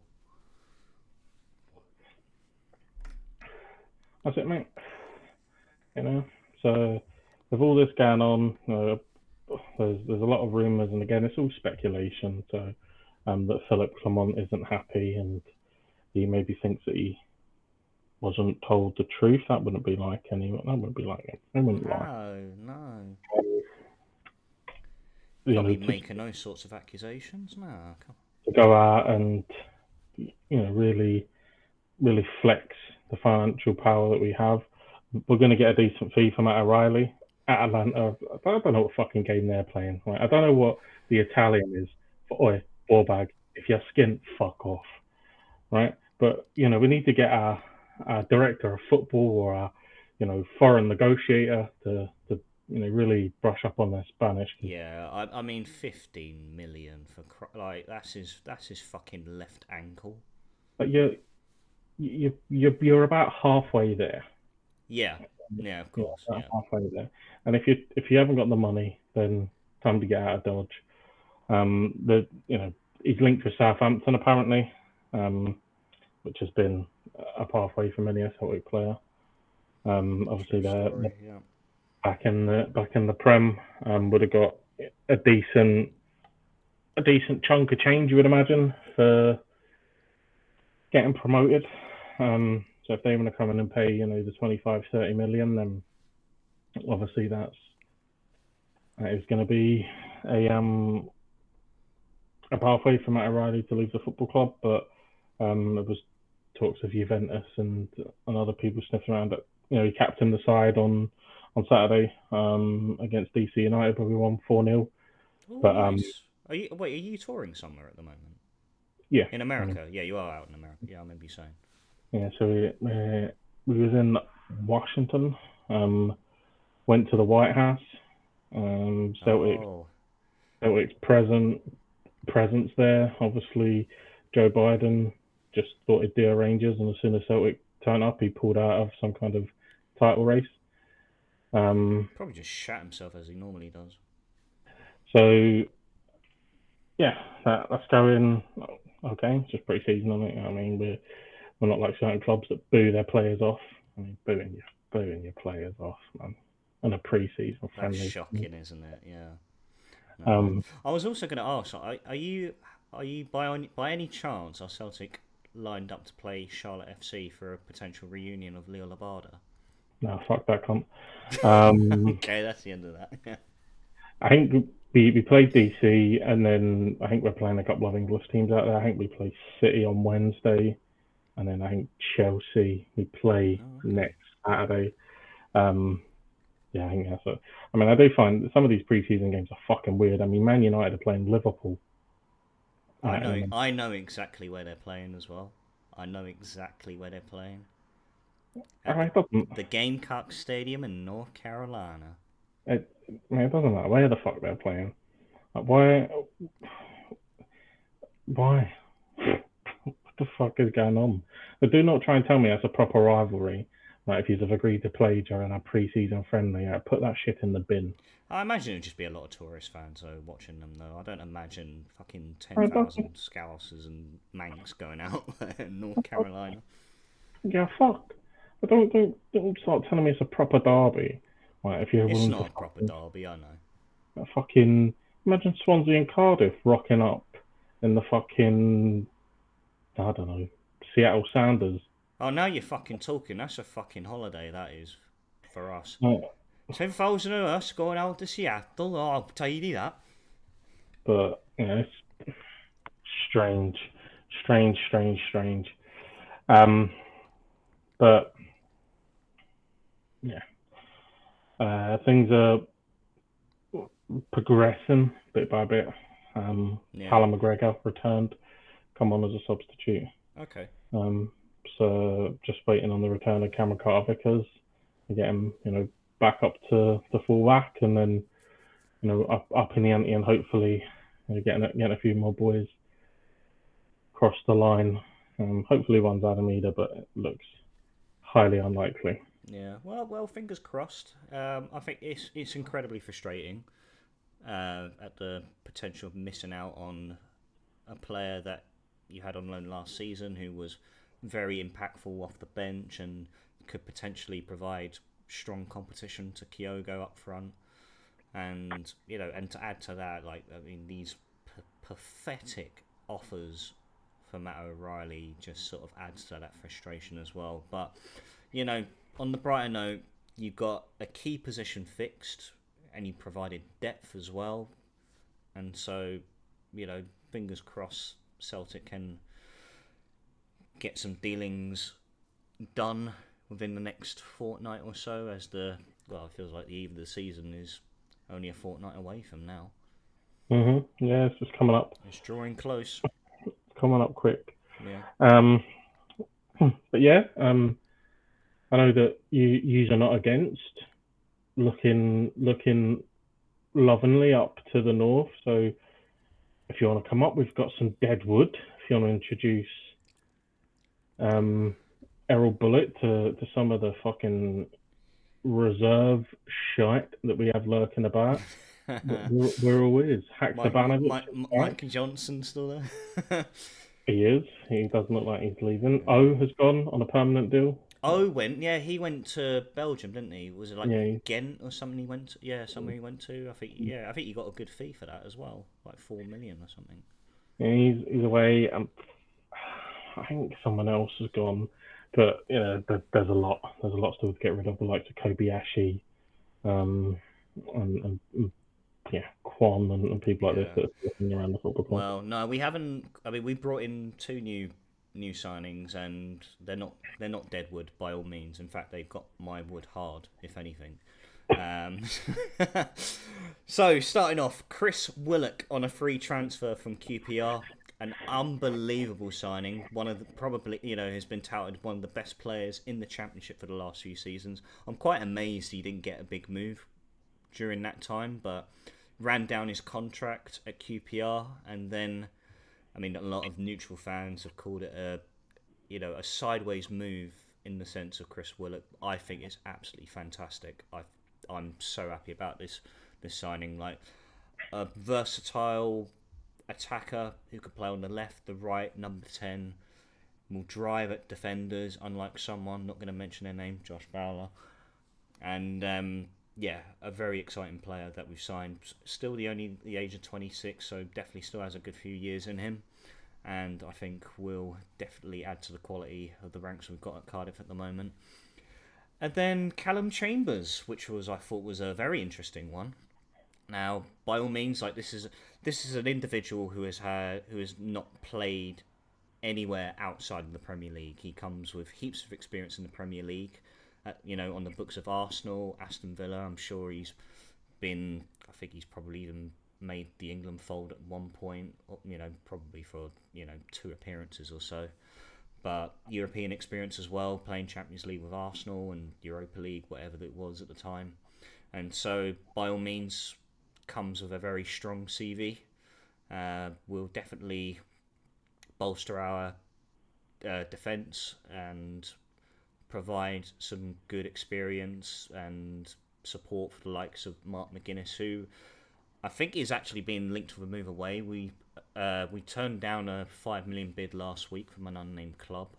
That's it, mate. So with all this going on, there's a lot of rumours, and again, it's all speculation. So that Philip Clement isn't happy, and he maybe thinks that he wasn't told the truth. That wouldn't be like anyone. That wouldn't be like it. No. Can't be making those sorts of accusations. No. To go out and really flex the financial power that we have. We're going to get a decent fee from Matt O'Reilly at Atlanta. I don't know what fucking game they're playing. Right? I don't know what the Italian is for. Oi, ball bag. If you're skint, fuck off. Right? But we need to get our director of football or our foreign negotiator to really brush up on their Spanish. Yeah, I mean 15 million for that's his fucking left ankle. But you're about halfway there. Yeah, of course. Yeah. Halfway there. And if you haven't got the money, then time to get out of Dodge. He's linked with Southampton apparently, which has been a pathway for many a Celtic player. Obviously they're back in the Prem, would have got a decent chunk of change, you would imagine, for getting promoted. So if they want to come in and pay, the 25, 30 million, then obviously that is going to be a pathway for Matt O'Reilly to leave the football club. But there was talks of Juventus and other people sniffing around. But he captained the side on Saturday against DC United, where we won 4-0. But nice. Are you touring somewhere at the moment? Yeah. In America? Yeah, you are out in America. Yeah, I remember you saying. Yeah, so we was in Washington, went to the White House, Celtic's presence there. Obviously, Joe Biden just thought he'd do Rangers, and as soon as Celtic turned up, he pulled out of some kind of title race. Probably just shat himself as he normally does. So, yeah, that's going okay. It's just pre-season, I think. I mean, we're not like certain clubs that boo their players off. I mean, booing your players off, man. And a pre-season friendly. That's shocking, isn't it? Yeah. No. I was also going to ask: are you by any chance are Celtic lined up to play Charlotte FC for a potential reunion of Leo Labarda? No, fuck that cunt. Okay, that's the end of that. I think we played DC, and then I think we're playing a couple of English teams out there. I think we play City on Wednesday, and then I think Chelsea we play next Saturday. Yeah, I think that's it. I mean, I do find some of these preseason games are fucking weird. I mean, Man United are playing Liverpool. I know exactly where they're playing as well. I know exactly where they're playing. The Gamecock Stadium in North Carolina. It doesn't matter where the fuck they're playing. Like, why? What the fuck is going on? But do not try and tell me that's a proper rivalry. Like, if you've agreed to play during a pre-season friendly, put that shit in the bin. I imagine it'd just be a lot of tourist fans watching them, though. I don't imagine fucking 10,000 Scousers and Manx going out in North Carolina. Yeah, fuck. But don't start telling me it's a proper derby. Like, if you're it's not a proper derby, I know. Fucking imagine Swansea and Cardiff rocking up in the fucking, I don't know, Seattle Sounders. Oh, now you're fucking talking. That's a fucking holiday, that is, for us. 10,000 of us going out to Seattle. Oh, I'll tell you that. But, it's strange. But, yeah. Things are progressing bit by bit. Callum McGregor returned, come on as a substitute. Okay. So just waiting on the return of Cameron Carter-Vickers to get him, back up to the full back, and then, up in the ante, and hopefully getting a few more boys across the line. Hopefully one's Adamida, but it looks highly unlikely. Yeah, well, fingers crossed. I think it's incredibly frustrating at the potential of missing out on a player that you had on loan last season who was very impactful off the bench and could potentially provide strong competition to Kyogo up front. And and to add to that, these pathetic offers for Matt O'Reilly just sort of adds to that frustration as well. But on the brighter note, you got a key position fixed, and you provided depth as well. And so, fingers crossed, Celtic can get some dealings done within the next fortnight or so, as it feels like the eve of the season is only a fortnight away from now. Yeah, it's just coming up. It's drawing close. It's coming up quick. Yeah. But yeah, I know that you are not against looking lovingly up to the north. So if you want to come up, we've got some dead wood. If you want to introduce Errol Bullitt to some of the fucking reserve shite that we have lurking about. we're always Hack Mike Johnson still there. He is. He doesn't look like he's leaving. O has gone on a permanent deal. O went. Yeah, he went to Belgium, didn't he? Was it Ghent or something? He went. Somewhere he went to. I think he got a good fee for that as well, like 4 million or something. Yeah, he's away. I think someone else has gone. but there's a lot still to get rid of, the likes of Kobayashi, um, and yeah, Quan and people like this Yeah. that are looking around the football club. Well, no, we haven't. I mean, we brought in two new signings, and they're not dead wood by all means. In fact, they've got my wood hard, if anything. Um, so starting off, Chris Willock on a free transfer from QPR, an unbelievable signing. One of the, probably has been touted one of the best players in the Championship for the last few seasons. I'm quite amazed he didn't get a big move during that time, but ran down his contract at QPR, and then, I mean, a lot of neutral fans have called it a sideways move in the sense of Chris Willock. I think it's absolutely fantastic. I'm so happy about this signing. Like a versatile attacker who could play on the left, the right, number 10, will drive at defenders, unlike someone, not going to mention their name, Josh Fowler. And yeah, a very exciting player that we've signed. Still the age of 26, so definitely still has a good few years in him. And I think will definitely add to the quality of the ranks we've got at Cardiff at the moment. And then Callum Chambers, which I thought was a very interesting one. Now, by all means, like this is an individual who has not played anywhere outside of the Premier League. He comes with heaps of experience in the Premier League. On the books of Arsenal, Aston Villa. I'm sure he's been. I think he's probably even made the England fold at one point. Probably for 2 appearances or so. But European experience as well, playing Champions League with Arsenal and Europa League, whatever it was at the time. And so, by all means, comes with a very strong CV. Will definitely bolster our defence and provide some good experience and support for the likes of Mark McGuinness, who I think is actually being linked with a move away. We turned down a $5 million bid last week from an unnamed club,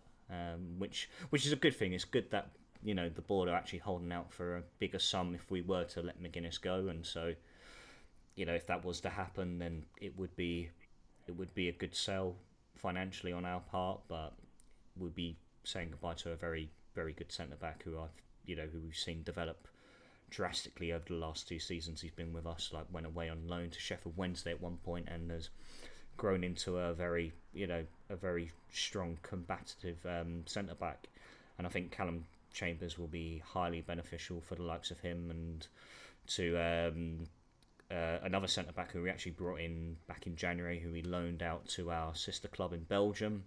which is a good thing. It's good that the board are actually holding out for a bigger sum if we were to let McGuinness go, and so if that was to happen, then it would be a good sell financially on our part, but we'd be saying goodbye to a very, very good centre back who we've seen develop drastically over the last 2 seasons he's been with us. Like went away on loan to Sheffield Wednesday at one point and has grown into a very strong combative centre back. And I think Callum Chambers will be highly beneficial for the likes of him and to another centre back who we actually brought in back in January, who we loaned out to our sister club in Belgium,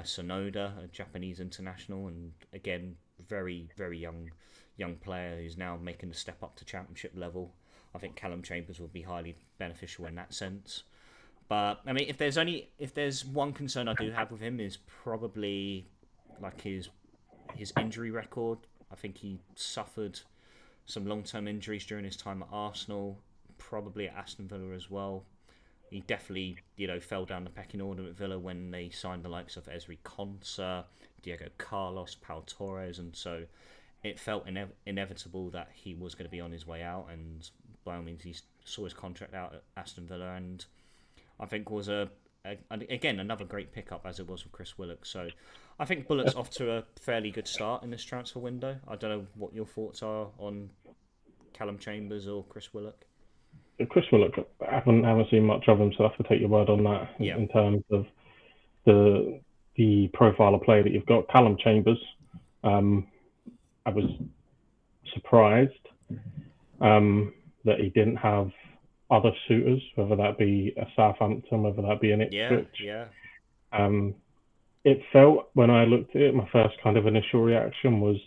Sonoda, a Japanese international, and again very, very young player who's now making the step up to championship level. I think Callum Chambers will be highly beneficial in that sense. But I mean, if there's one concern I do have with him is probably like his injury record. I think he suffered some long-term injuries during his time at Arsenal, probably at Aston Villa as well. He definitely, fell down the pecking order at Villa when they signed the likes of Ezri Konsa, Diego Carlos, Pau Torres, and so it felt inevitable that he was going to be on his way out. And by all means, he saw his contract out at Aston Villa, and I think was again another great pickup as it was with Chris Willock. So I think Bullock's off to a fairly good start in this transfer window. I don't know what your thoughts are on Callum Chambers or Chris Willock. Chris Willock, I haven't seen much of him, so I have to take your word on that. Yeah. In terms of the profile of player that you've got. Callum Chambers, I was surprised that he didn't have other suitors, whether that be a Southampton, whether that be an Ipswich. Yeah. It felt, when I looked at it, my first kind of initial reaction was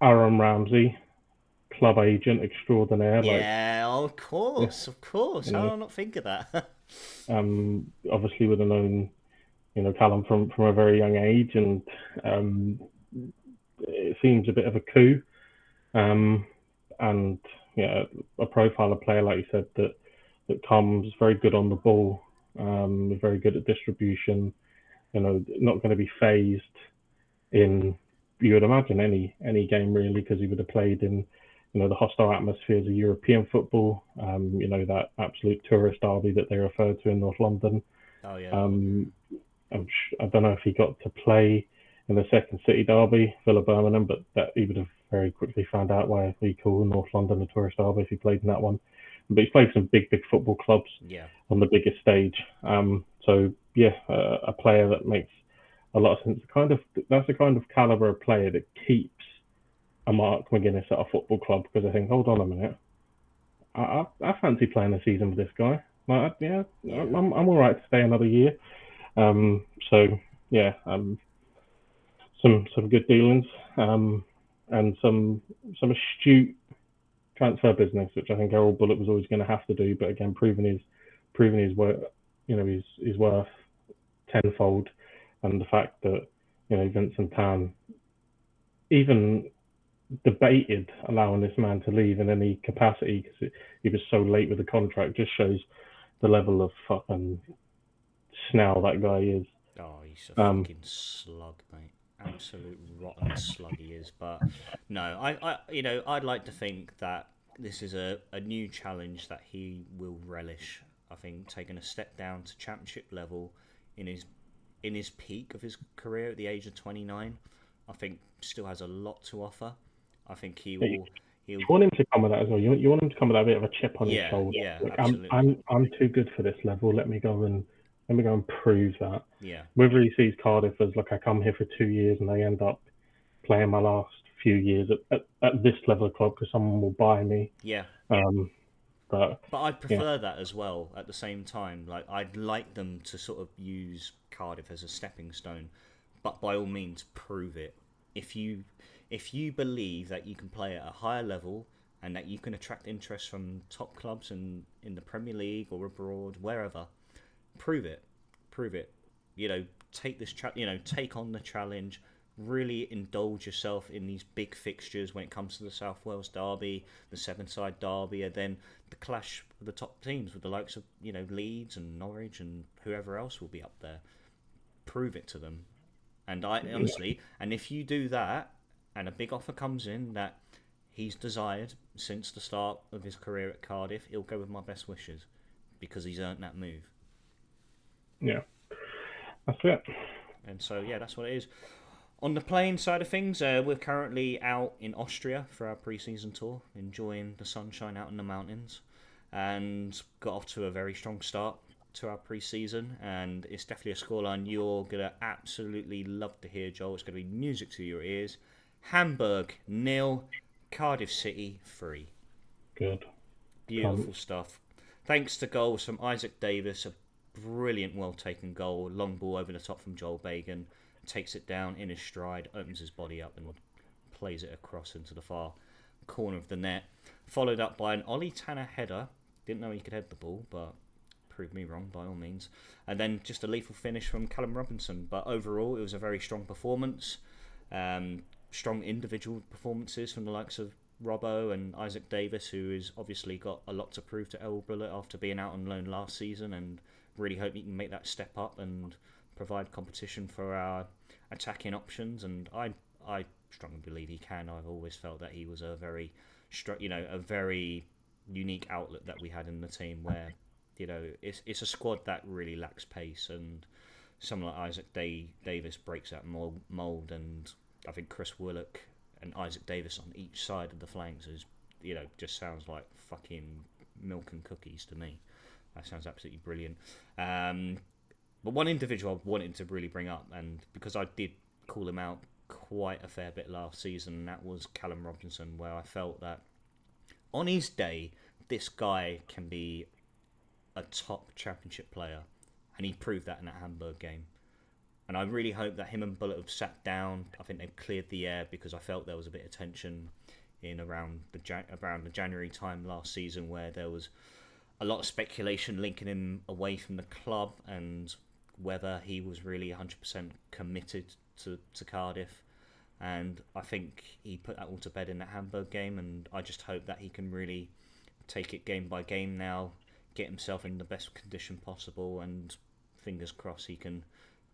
Aaron Ramsey, club agent extraordinaire. Yeah, of course. How did I not think of that? Obviously would have known, Callum from a very young age, and it seems a bit of a coup. And yeah, a profile of player, like you said, that comes very good on the ball, very good at distribution. Not going to be phased in, you would imagine, any game really, because he would have played in the hostile atmospheres of European football. That absolute tourist derby that they refer to in North London. Oh yeah. I don't know if he got to play in the second City derby, Villa Birmingham, but that he would have very quickly found out why we call North London a tourist derby if he played in that one. But he's played some big football clubs Yeah. on the biggest stage. So yeah, a player that makes a lot of sense. That's the kind of caliber of player that keeps a Mark McGuinness at a football club, because I think, hold on a minute, I fancy playing a season with this guy. Like, yeah, I'm all right to stay another year. So yeah, some good dealings, and some astute transfer business, which I think Errol Bullock was always going to have to do. But again, proving his worth, his worth tenfold, and the fact that Vincent Tan even debated allowing this man to leave in any capacity because he was so late with the contract, just shows the level of fucking snell that guy is. Oh, he's a fucking slug, mate. Absolute rotten slug he is. But no, I'd like to think that this is a new challenge that he will relish. I think taking a step down to championship level in his peak of his career at the age of 29, I think still has a lot to offer. I think he will. You want him to come with that as well. You want him to come with that bit of a chip on his shoulder. Yeah, like, absolutely. I'm too good for this level. Let me go and prove that. Yeah. Whether he sees Cardiff as like, I come here for 2 years and I end up playing my last few years at this level of club because someone will buy me. Yeah. But I'd prefer that as well. At the same time, like I'd like them to sort of use Cardiff as a stepping stone, but by all means prove it. If you believe that you can play at a higher level and that you can attract interest from top clubs in the Premier League or abroad, wherever, prove it. Take this take on the challenge. Really indulge yourself in these big fixtures when it comes to the South Wales derby, the Seven-side derby, and then the clash with the top teams with the likes of Leeds and Norwich and whoever else will be up there. Prove it to them. And I honestly, and if you do that, and a big offer comes in that he's desired since the start of his career at Cardiff, he'll go with my best wishes because he's earned that move. Yeah, that's it. And so yeah, that's what it is. On the playing side of things, we're currently out in Austria for our pre-season tour, enjoying the sunshine out in the mountains, and got off to a very strong start to our pre-season, and it's definitely a scoreline you're going to absolutely love to hear, Joel. It's going to be music to your ears. Hamburg 0, Cardiff City 3. Good. Beautiful stuff. Thanks to goals from Isaac Davis, a brilliant, well-taken goal, long ball over the top from Joel Bagan. Takes it down in his stride, opens his body up and plays it across into the far corner of the net. Followed up by an Ollie Tanner header. Didn't know he could head the ball, but proved me wrong by all means. And then just a lethal finish from Callum Robinson. But overall, it was a very strong performance. Strong individual performances from the likes of Robbo and Isaac Davis, who has obviously got a lot to prove to Errol Bullock after being out on loan last season, and really hope he can make that step up and provide competition for our attacking options, and I strongly believe he can. I've always felt that he was a very unique outlet that we had in the team, where it's a squad that really lacks pace, and someone like Isaac Davis breaks that mould, and I think Chris Willock and Isaac Davis on each side of the flanks is just sounds like fucking milk and cookies to me. That sounds absolutely brilliant. But one individual I wanted to really bring up, and because I did call him out quite a fair bit last season, and that was Callum Robinson, where I felt that on his day, this guy can be a top championship player, and he proved that in that Hamburg game. And I really hope that him and Bullock have sat down. I think they've cleared the air, because I felt there was a bit of tension in around the January time last season, where there was a lot of speculation linking him away from the club and whether he was really 100% committed to Cardiff. And I think he put that all to bed in that Hamburg game, and I just hope that he can really take it game by game now, get himself in the best condition possible, and fingers crossed he can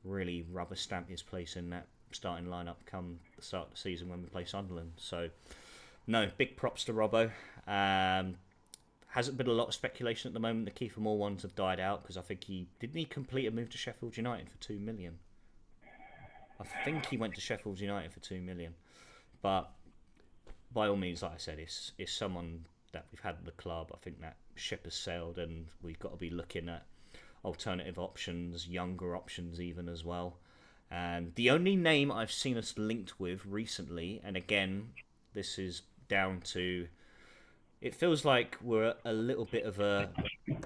really rubber stamp his place in that starting lineup come the start of the season when we play Sunderland. So, no, big props to Robbo. Hasn't been a lot of speculation at the moment. The Kiefer Moore ones have died out, because I think he complete a move to Sheffield United for $2 million. I think he went to Sheffield United for 2 million. But by all means, like I said, it's someone that we've had at the club. I think that ship has sailed, and we've got to be looking at alternative options, younger options even as well. And the only name I've seen us linked with recently, and again, this is down to, it feels like we're a little bit of a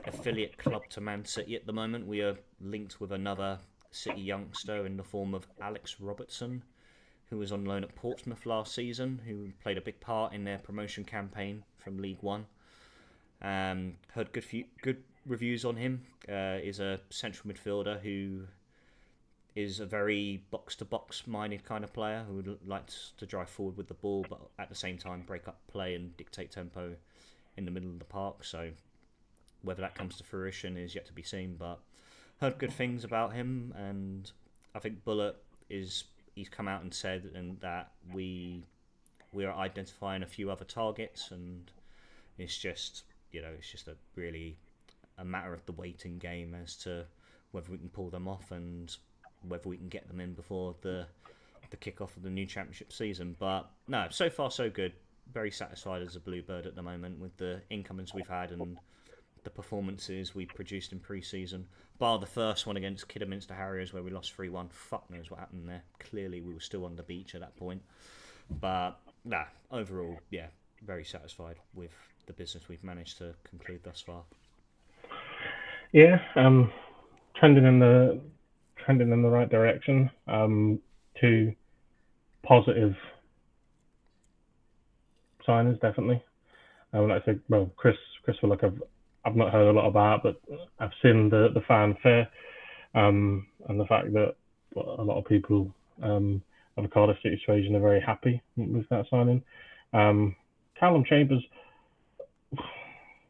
affiliate club to Man City at the moment. We are linked with another City youngster in the form of Alex Robertson, who was on loan at Portsmouth last season, who played a big part in their promotion campaign from League One. Heard good reviews on him. Is a central midfielder who is a very box-to-box minded kind of player who would like to drive forward with the ball, but at the same time break up play and dictate tempo in the middle of the park. So whether that comes to fruition is yet to be seen, but heard good things about him. And I think he's come out and said that we are identifying a few other targets, and it's just a matter of the waiting game as to whether we can pull them off and whether we can get them in before the kick-off of the new championship season. But no, so far so good. Very satisfied as a Bluebird at the moment with the incomings we've had and the performances we produced in pre-season. Bar the first one against Kidderminster Harriers where we lost 3-1. Fuck knows what happened there. Clearly we were still on the beach at that point. But overall, yeah, very satisfied with the business we've managed to conclude thus far. Yeah, trending in the right direction. Two positive signings, definitely. Like I said, well, Chris Willock, I've not heard a lot about, but I've seen the fanfare, and the fact that a lot of people of the Cardiff City situation are very happy with that signing. Callum Chambers,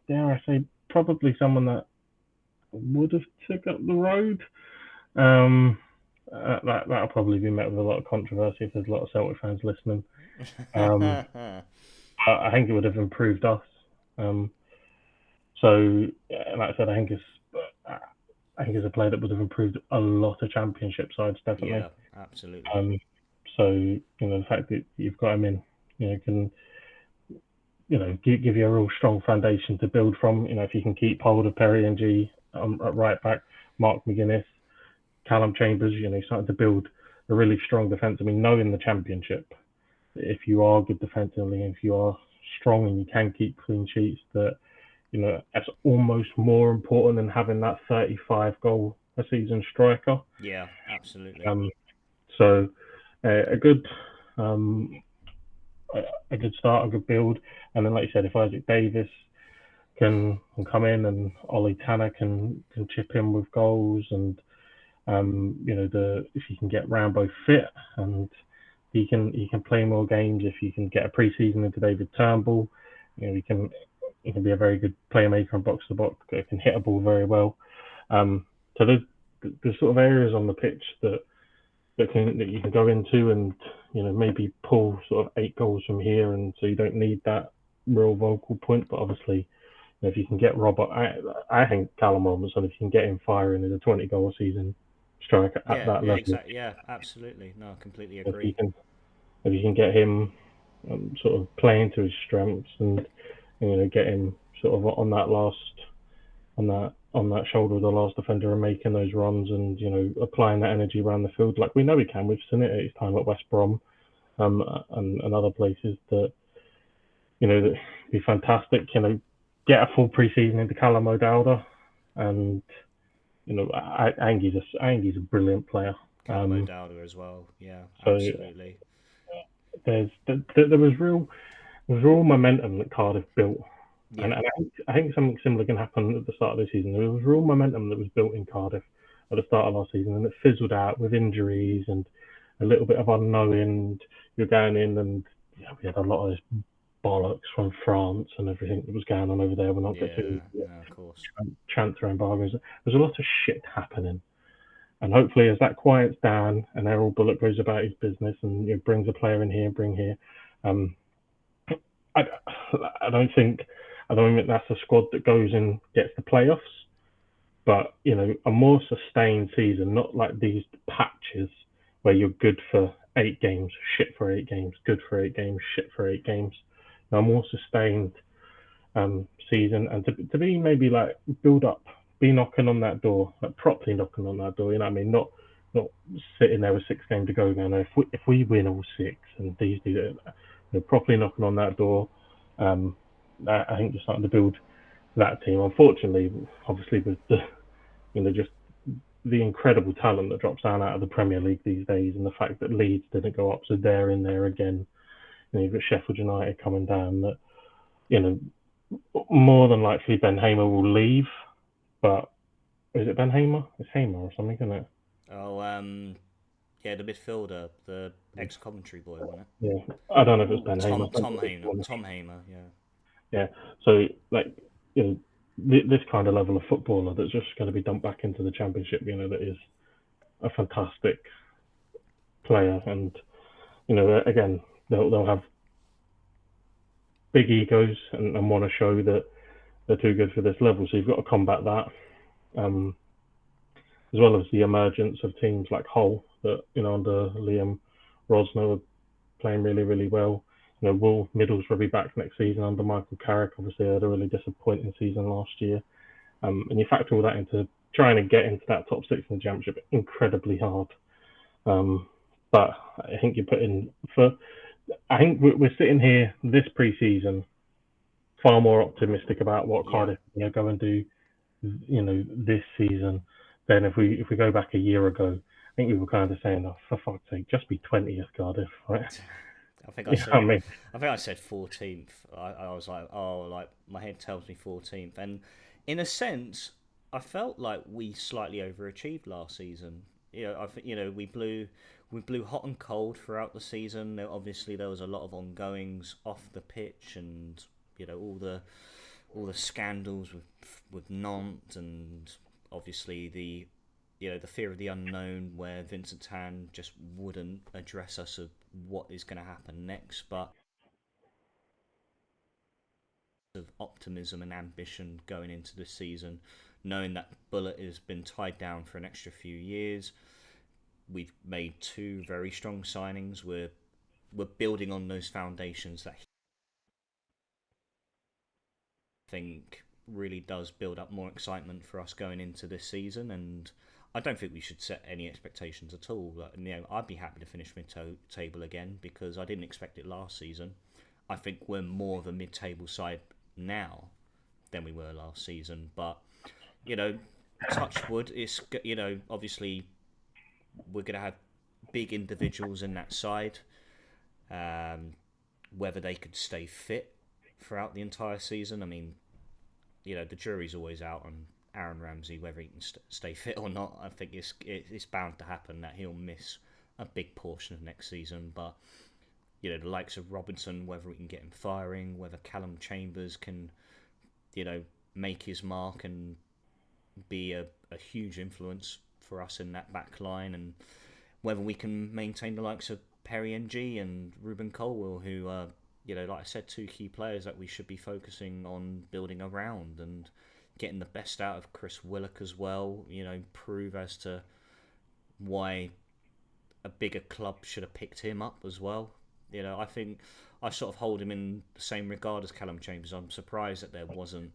dare I say, probably someone that would have took up the road. That'll probably be met with a lot of controversy if there's a lot of Celtic fans listening. I think it would have improved us. So, like I said, I think it's a player that would have improved a lot of championship sides, definitely. Yeah, absolutely. So, the fact that you've got him in, can give you a real strong foundation to build from. If you can keep hold of Perry and G at right back, Mark McGuinness, Callum Chambers, starting to build a really strong defence. I mean, knowing the championship, if you are good defensively, and if you are strong and you can keep clean sheets, that that's almost more important than having that 35 goal a season striker. Yeah, absolutely. So a good start, a good build, and then like you said, if Isaac Davis can come in and Ollie Tanner can chip in with goals, and if you can get Rambo fit and he can play more games, if you can get a pre-season into David Turnbull, he can be a very good playmaker and box to box. Can hit a ball very well. So there's sort of areas on the pitch that you can go into and maybe pull sort of 8 goals from here, and so you don't need that real vocal point. But obviously, if you can get Robert, I think Callum Robinson, if you can get him firing as a 20-goal season striker at that level. Exactly. Yeah, absolutely. No, I completely agree. If you can get him sort of playing to his strengths and get him sort of on that shoulder of the last defender and making those runs and applying that energy around the field like we know he can. We've seen it at his time at West Brom and other places that that'd be fantastic. Get a full pre-season into Callum O'Dowda, and I think he's a brilliant player. Callum O'Dowda as well. Yeah, absolutely. There was real momentum that Cardiff built. Yeah. And I think something similar can happen at the start of the season. There was real momentum that was built in Cardiff at the start of last season, and it fizzled out with injuries and a little bit of unknown. You're going in, and we had a lot of this bollocks from France and everything that was going on over there. We're not getting of course. Transfer embargoes. There's a lot of shit happening, and hopefully, as that quiets down and Errol Bullock goes about his business and brings a player in here, I don't think that's a squad that goes and gets the playoffs, but a more sustained season, not like these patches where you're good for 8 games, shit for 8 games, good for 8 games, shit for 8 games. Now, a more sustained season, and to be maybe like build up, be knocking on that door, like properly knocking on that door. You know what I mean? Not sitting there with 6 games to go, going, if we win all six and these do that, properly knocking on that door. I think you're starting to build that team. Unfortunately, obviously with the just the incredible talent that drops down out of the Premier League these days, and the fact that Leeds didn't go up, so they're in there again. You've got Sheffield United coming down. That you know more than likely Ben Hamer will leave, but is it Ben Hamer? It's Hamer or something, isn't it? Oh, yeah, the midfielder, the ex-Coventry boy, wasn't it? Yeah, I don't know if it's Ben Hamer. Tom Hamer, yeah. Yeah, so like you know, this kind of level of footballer that's just going to be dumped back into the Championship, that is a fantastic player, and again they'll have big egos and want to show that they're too good for this level. So you've got to combat that, as well as the emergence of teams like Hull that under Liam Rosner are playing really really well. Will Middlesbrough will be back next season under Michael Carrick. Obviously, they had a really disappointing season last year, and you factor all that into trying to get into that top six in the Championship, incredibly hard. But I think I think we're sitting here this pre-season far more optimistic about what Cardiff are going to do, this season than if we go back a year ago. I think we were kind of saying, "Oh, for fuck's sake, just be 20th, Cardiff," right? I think I said 14th. I was like, oh, like my head tells me 14th, and in a sense, I felt like we slightly overachieved last season. I think we blew hot and cold throughout the season. Obviously, there was a lot of ongoings off the pitch, and all the scandals with Nantes, and obviously the fear of the unknown, where Vincent Tan just wouldn't address us of what is going to happen next, but of optimism and ambition going into this season, knowing that Bullet has been tied down for an extra few years. We've made 2 very strong signings. We're building on those foundations that I think really does build up more excitement for us going into this season, and I don't think we should set any expectations at all. I'd be happy to finish mid-table again because I didn't expect it last season. I think we're more of a mid-table side now than we were last season. But touch wood. It's obviously we're going to have big individuals in that side. Whether they could stay fit throughout the entire season, I mean, the jury's always out on Aaron Ramsey, whether he can stay fit or not. I think it's bound to happen that he'll miss a big portion of next season. But the likes of Robinson, whether we can get him firing, whether Callum Chambers can make his mark and be a huge influence for us in that back line, and whether we can maintain the likes of Perry NG and Ruben Colwell, who are like I said, 2 key players that we should be focusing on building around, and getting the best out of Chris Willock as well, prove as to why a bigger club should have picked him up as well. I think I sort of hold him in the same regard as Callum Chambers. I'm surprised that there wasn't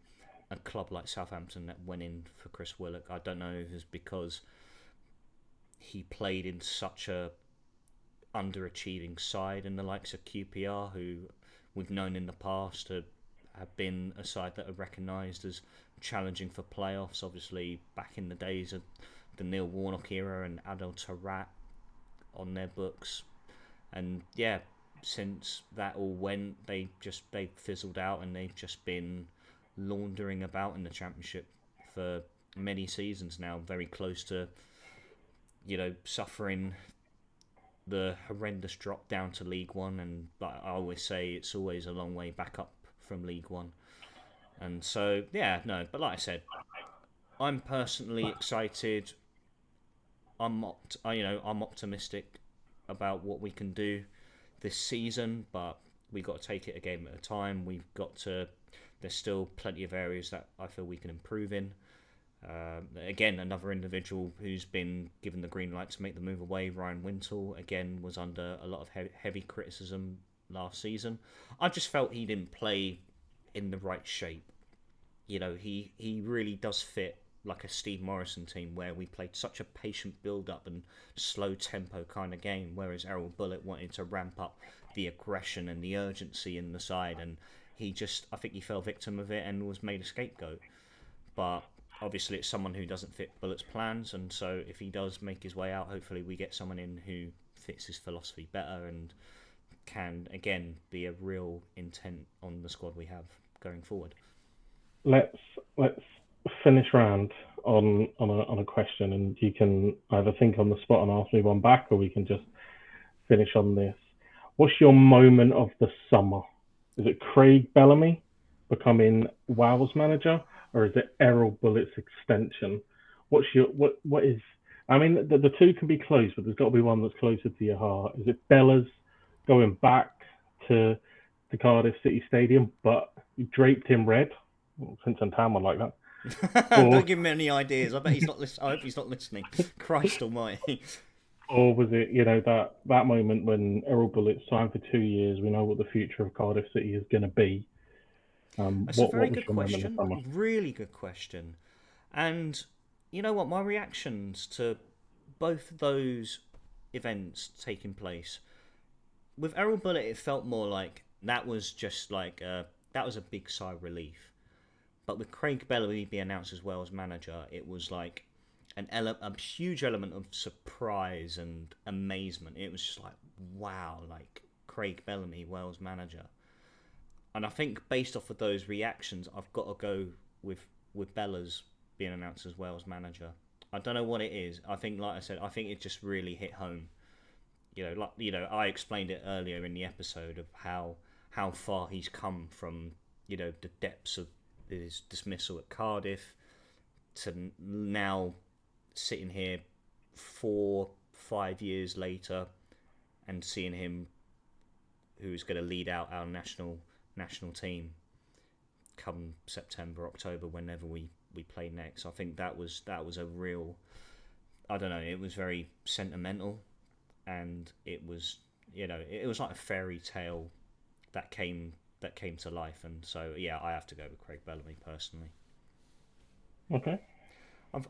a club like Southampton that went in for Chris Willock. I don't know if it's because he played in such a underachieving side in the likes of QPR, who we've known in the past to have been a side that are recognised as challenging for playoffs. Obviously, back in the days of the Neil Warnock era and Adel Taarabt on their books, and since that all went, they fizzled out, and they've just been laundering about in the Championship for many seasons now, very close to suffering the horrendous drop down to League One. And like I always say, it's always a long way back up from League One. And so but like I said, I'm personally excited. I'm optimistic about what we can do this season, but we've got to take it a game at a time. There's still plenty of areas that I feel we can improve in. Again, another individual who's been given the green light to make the move away, Ryan Wintle, again was under a lot of heavy criticism last season. I just felt he didn't play in the right shape. He really does fit like a Steve Morrison team where we played such a patient build-up and slow tempo kind of game, whereas Errol Bullitt wanted to ramp up the aggression and the urgency in the side, and I think he fell victim of it and was made a scapegoat. But obviously it's someone who doesn't fit Bullett's plans, and so if he does make his way out, hopefully we get someone in who fits his philosophy better and can again be a real intent on the squad we have going forward. Let's finish round on a question, and you can either think on the spot and ask me one back, or we can just finish on this. What's your moment of the summer? Is it Craig Bellamy becoming Wales manager, or is it Errol Bullett's extension? What is? I mean, the two can be close, but there's got to be one that's closer to your heart. Is it Bella's going back to the Cardiff City Stadium, but draped in red? Well, Vincent Tam would like that. Don't give him any ideas. I bet he's not listening. I hope he's not listening. Christ Almighty. Or was it, that moment when Errol Bullitt signed for 2 years? We know what the future of Cardiff City is going to be. That's a very good question. Really good question. And you know what? My reactions to both those events taking place, with Errol Bullitt, it felt more like that was just like that was a big sigh of relief. But with Craig Bellamy being announced as Wales manager, it was like a huge element of surprise and amazement. It was just like, wow, like Craig Bellamy, Wales manager. And I think based off of those reactions, I've got to go with Bella's being announced as Wales manager. I don't know what it is. I think, like I said, I think it just really hit home. I explained it earlier in the episode of how far he's come from, the depths of his dismissal at Cardiff to now sitting here 4-5 years later and seeing him who's going to lead out our national team come September, October, whenever we play next. I think that was a real, I don't know, it was very sentimental, and it was it was like a fairy tale that came to life. And so yeah, I have to go with Craig Bellamy personally. Okay.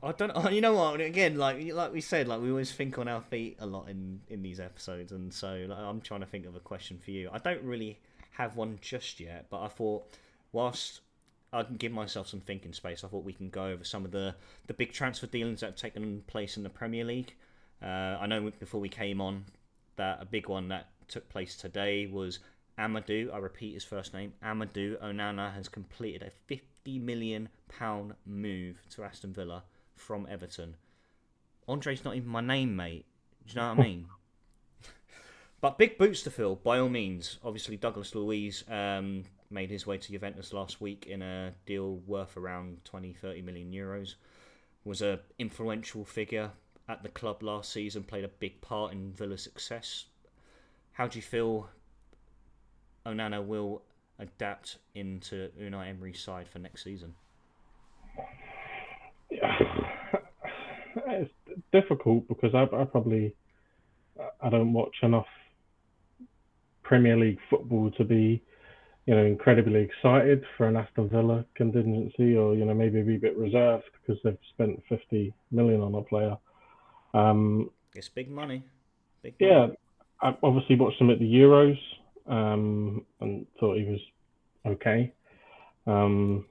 I don't. You know what? Again, like we said, like we always think on our feet a lot in these episodes, and so I'm trying to think of a question for you. I don't really have one just yet, but I thought whilst I can give myself some thinking space, I thought we can go over some of the big transfer dealings that have taken place in the Premier League. I know before we came on that a big one that took place today was Amadou. I repeat his first name. Amadou Onana has completed a £50 million move to Aston Villa from Everton. Andre's not even my name, mate. Do you know what I mean? But big boots to fill, by all means. Obviously, Douglas Luiz made his way to Juventus last week in a deal worth around 20-30 million euros. Was an influential figure at the club last season, played a big part in Villa's success. How do you feel Onana will adapt into Unai Emery's side for next season? Yeah. It's difficult because I don't watch enough Premier League football to be, incredibly excited for an Aston Villa contingency, or maybe a wee bit reserved because they've spent 50 million on a player. It's big money. Yeah, I obviously watched him at the Euros and thought he was okay. From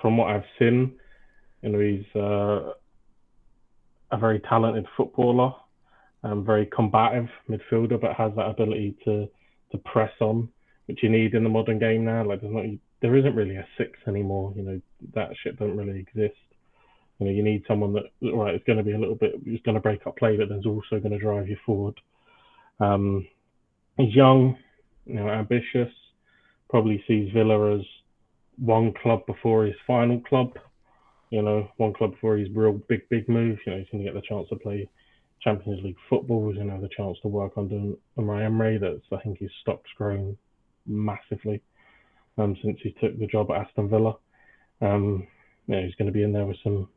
what I've seen, he's a very talented footballer, very combative midfielder, but has that ability to press on, which you need in the modern game now. Like there isn't really a six anymore. That shit don't really exist. You need someone that is going to be a little bit, who's going to break up play, but there's also going to drive you forward. He's young, ambitious. Probably sees Villa as one club before his final club. One club before his real big move. He's going to get the chance to play Champions League football. He's going to have the chance to work under Unai Emery. I think his stock's grown massively since he took the job at Aston Villa. he's going to be in there with some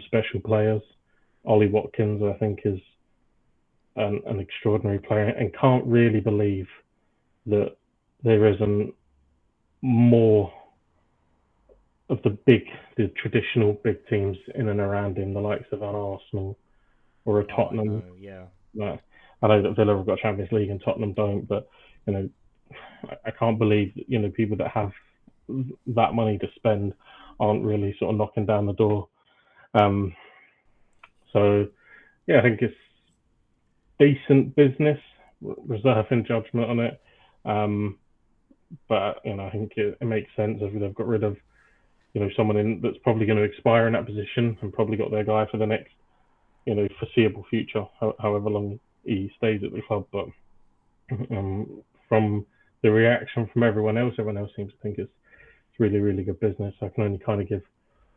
special players. Ollie Watkins, I think, is an extraordinary player, and can't really believe that there isn't more of the traditional big teams in and around him, the likes of an Arsenal or a Tottenham. I know that Villa have got Champions League and Tottenham don't, but I can't believe that people that have that money to spend aren't really sort of knocking down the door. So yeah, I think it's decent business, reserving judgment on it. But I think it makes sense if they've got rid of someone that's probably going to expire in that position and probably got their guy for the next foreseeable future, however long he stays at the club. But from the reaction from everyone else seems to think it's really, really good business. I can only kind of give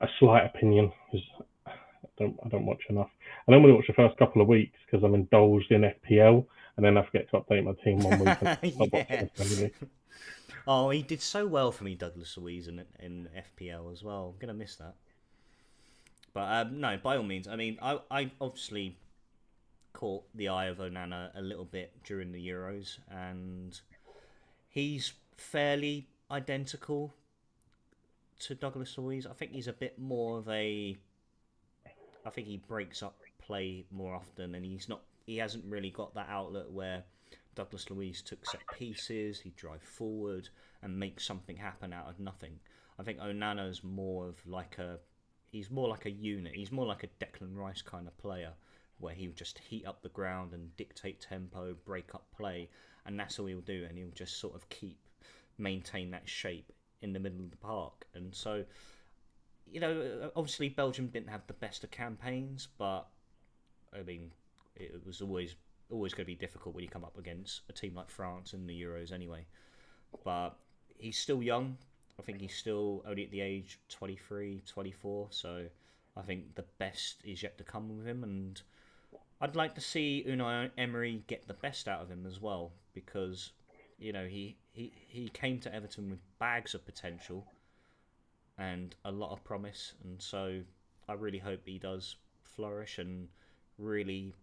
a slight opinion because I don't watch enough. I don't really watch the first couple of weeks because I'm indulged in FPL, and then I forget to update my team 1 week. Yeah. Oh, he did so well for me, Douglas Luiz, in FPL as well. I'm gonna miss that. But no, by all means. I mean, I obviously caught the eye of Onana a little bit during the Euros, and he's fairly identical to Douglas Luiz. I think he's a bit more of a. I think he breaks up play more often, and he hasn't really got that outlet where Douglas Luiz took set pieces, he'd drive forward and make something happen out of nothing. I think Onana's he's more like a unit. He's more like a Declan Rice kind of player, where he would just heat up the ground and dictate tempo, break up play, and that's all he'll do, and he'll just sort of maintain that shape in the middle of the park. And so, obviously Belgium didn't have the best of campaigns, but I mean, it was always going to be difficult when you come up against a team like France in the Euros anyway. But he's still young. I think he's still only at the age 23, 24, so I think the best is yet to come with him, and I'd like to see Unai Emery get the best out of him as well, because he came to Everton with bags of potential and a lot of promise, and so I really hope he does flourish and really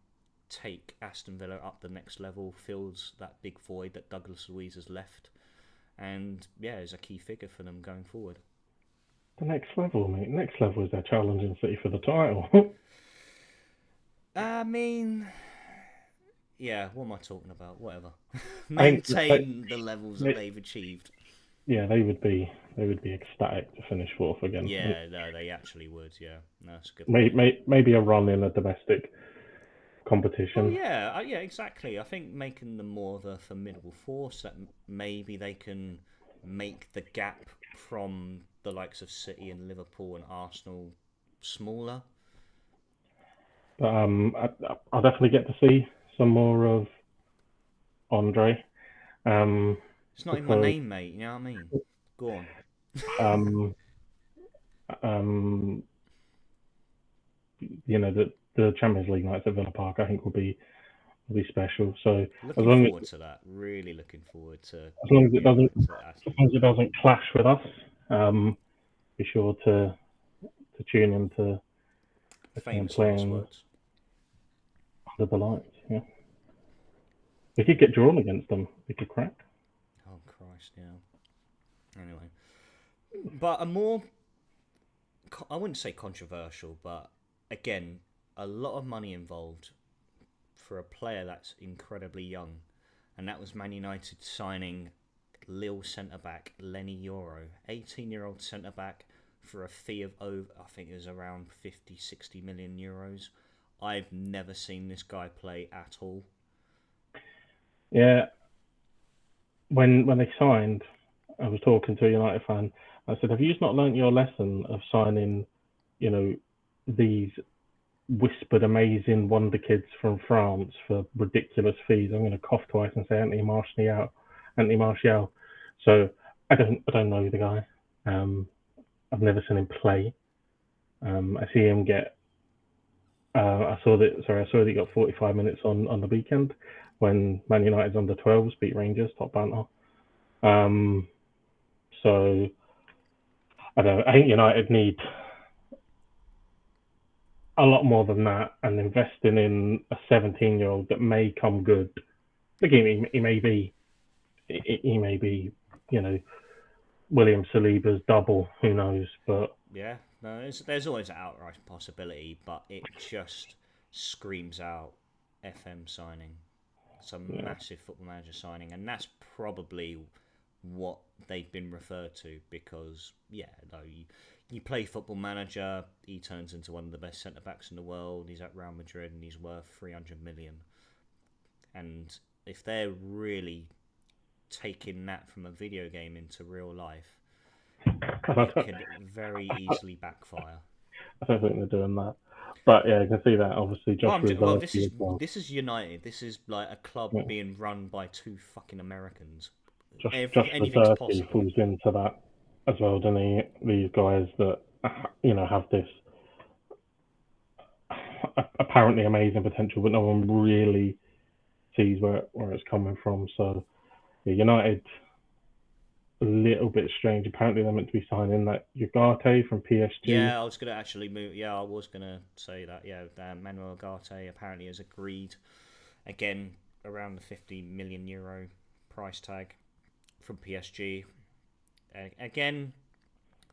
take Aston Villa up the next level, fills that big void that Douglas Luiz has left, and is a key figure for them going forward. The next level, mate. Next level is they're challenging City for the title. I mean, what am I talking about? Whatever. Maintain the levels that they've achieved. Yeah, they would be ecstatic to finish fourth again. Yeah, no, they actually would. Yeah, no, that's a good. Maybe a run in a domestic competition. Oh, yeah, exactly. I think making them more of a formidable force, that maybe they can make the gap from the likes of City and Liverpool and Arsenal smaller. But I'll definitely get to see some more of Andre. It's not in my name, mate. You know what I mean? Go on. The Champions League nights at Villa Park, I think, will be special. So looking forward to that. Really looking forward to. As long as it doesn't clash with us, be sure to tune in to playing words under the lights. Yeah, we could get drawn against them. We could crack. Oh Christ, yeah. Anyway, but a more, I wouldn't say controversial, but again, a lot of money involved for a player that's incredibly young, and that was Man United signing Lille centre-back Lenny Yoro, 18-year-old centre-back for a fee of over, I think it was around 50, 60 million euros. I've never seen this guy play at all. Yeah. When they signed, I was talking to a United fan. I said, have you not learnt your lesson of signing, these whispered amazing wonder kids from France for ridiculous fees? I'm going to cough twice and say Anthony Martial. So I don't know the guy. I've never seen him play. I see him get. I saw that he got 45 minutes on the weekend when Man United's under 12s beat Rangers, top banter. So I don't know. I think United need a lot more than that and investing in a 17-year-old that may come good. Again, he may be, he may be, you know, William Saliba's double. Who knows? But Yeah, no, there's always an outright possibility, but it just screams out FM signing. It's a yeah, massive football manager signing, and that's probably what they've been referred to because, yeah, no, you play football manager, he turns into one of the best centre backs in the world. He's at Real Madrid and he's worth 300 million. And if they're really taking that from a video game into real life, it could very easily backfire. I don't think they're doing that. But yeah, you can see that obviously Well, Josh well, Reserve as well. this is United. This is like a club Yeah. being run by two fucking Americans. Josh Anything's Reserve possible. falls into that as well, doesn't he? These guys that have this apparently amazing potential, but no one really sees where it's coming from. So yeah, United a little bit strange. Apparently they're meant to be signing that Ugarte from PSG. Yeah, I was gonna actually move. Yeah, I was gonna say that. Yeah, Manuel Ugarte apparently has agreed again around the 50 million euro price tag from PSG. Again,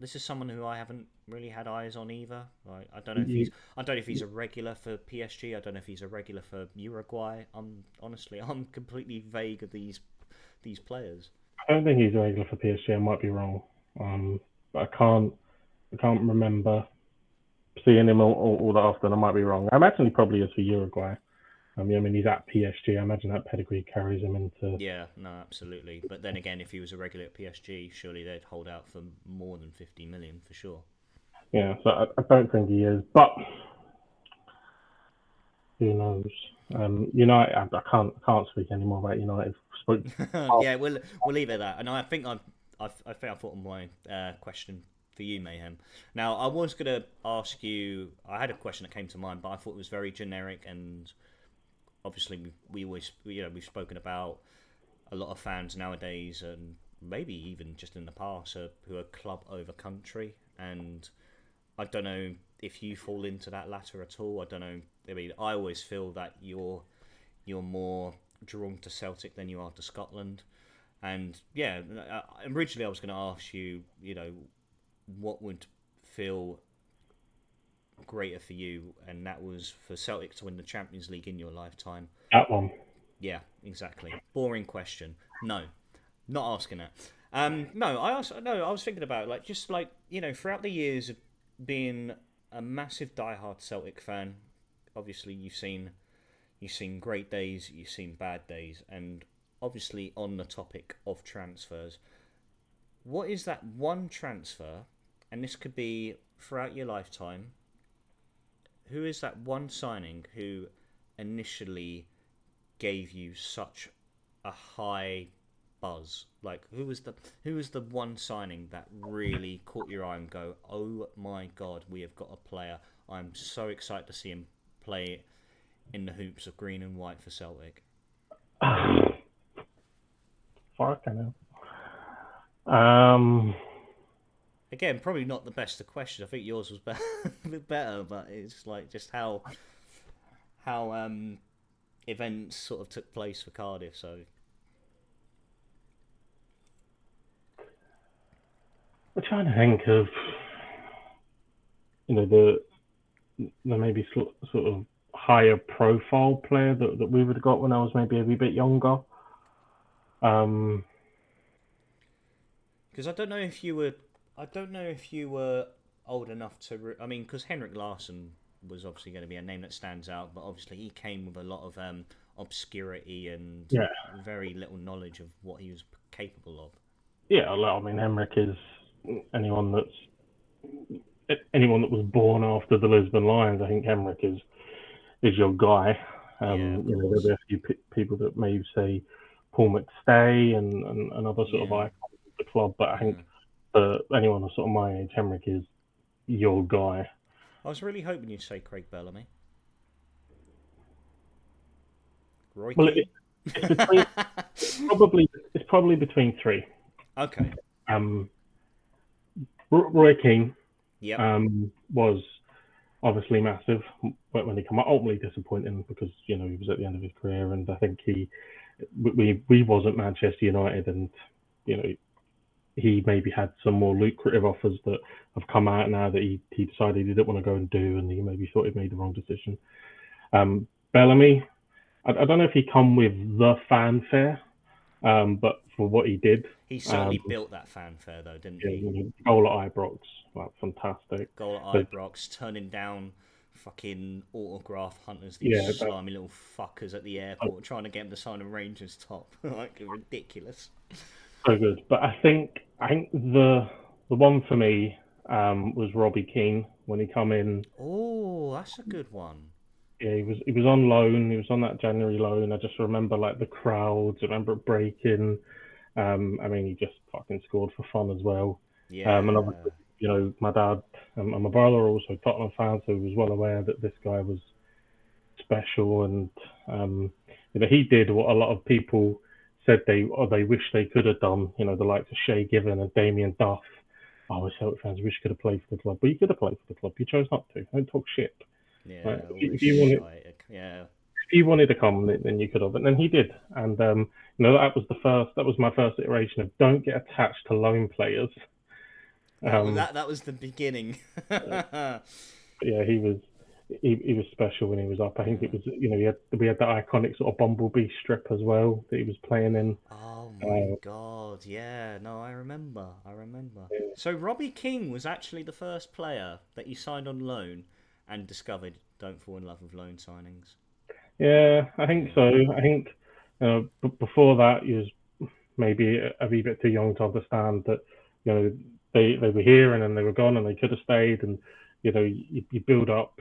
this is someone who I haven't really had eyes on either. Like, I don't know if he's a regular for PSG. I don't know if he's a regular for Uruguay. I'm completely vague of these players. I don't think he's a regular for PSG. I might be wrong, but I can't remember seeing him all that often. I might be wrong. I imagine he probably is for Uruguay. I mean, he's at PSG. I imagine that pedigree carries him into. Yeah, no, absolutely. But then again, if he was a regular at PSG, surely they'd hold out for more than 50 million for sure. Yeah, so I don't think he is, but who knows? United. I can't speak anymore about United. Yeah, we'll leave it at that. And I think I think I thought of my question for you, Mayhem. Now, I was going to ask you. I had a question that came to mind, but I thought it was very generic, and obviously we always we've spoken about a lot of fans nowadays, and maybe even just in the past, who are club over country, and I don't know if you fall into that latter at all. I don't know. I mean, I always feel that you're more drawn to Celtic than you are to Scotland. And yeah, originally I was going to ask you, what would feel greater for you, and that was for Celtic to win the Champions League in your lifetime. That one. Yeah, exactly. Boring question. No, not asking that. No, I was thinking about throughout the years of being a massive diehard Celtic fan. Obviously, you've seen great days, you've seen bad days, and obviously on the topic of transfers, what is that one transfer, and this could be throughout your lifetime, who is that one signing who initially gave you such a high buzz? Like, who was the one signing that really caught your eye and go, oh my god, we have got a player. I'm so excited to see him play in the hoops of green and white for Celtic. Fuck, I know. Again, probably not the best of questions. I think yours was better, a bit better, but it's like just how events sort of took place for Cardiff. So I'm trying to think of the maybe sort of higher profile player that we would have got when I was maybe a wee bit younger. Because I don't know if you were old enough to. I mean, because Henrik Larsson was obviously going to be a name that stands out, but obviously he came with a lot of obscurity and very little knowledge of what he was capable of. Yeah, I mean, Henrik is anyone that was born after the Lisbon Lions. I think Henrik is your guy. There'll be a few people that may say Paul McStay and other sort of icons of the club, but I think for anyone of sort of my age, Henrik is your guy. I was really hoping you'd say Craig Bellamy. Roy Keane? It's probably between three. Okay. Roy Keane Yep. was obviously massive when he came out. Ultimately disappointing because he was at the end of his career, and I think we wasn't Manchester United, and you know he maybe had some more lucrative offers that have come out now that he decided he didn't want to go and do, and he maybe thought he made the wrong decision. Bellamy, I don't know if he come with the fanfare, but for what he did, he certainly built that fanfare though, didn't he? Goal at Ibrox, like fantastic. Goal at Ibrox, turning down fucking autograph hunters, these slimy little fuckers at the airport, trying to get him to sign a Rangers top, like ridiculous. So good, but I think the one for me was Robbie Keane when he come in. Oh, that's a good one. Yeah, he was on loan. He was on that January loan. I just remember like the crowds. I remember it breaking. I mean, he just fucking scored for fun as well. Yeah. And obviously, my dad and my brother are also Tottenham fans, so he was well aware that this guy was special, and he did what a lot of people said they wish they could have done. The likes of Shay Given and Damien Duff. Oh, as Celtic fans wish you could have played for the club, but you could have played for the club. You chose not to. Don't talk shit. Yeah, if you wanted to come, then you could have, and then he did. And that was my first iteration of don't get attached to loan players. That was the beginning. Yeah, he was special when he was up. I think it was we had that iconic sort of Bumblebee strip as well that he was playing in. Oh my god, yeah, no, I remember. Yeah. So Robbie Keane was actually the first player that you signed on loan and discovered don't fall in love with loan signings. Yeah, I think so. I think before that, he was maybe a wee bit too young to understand that they were here and then they were gone and they could have stayed, and you build up.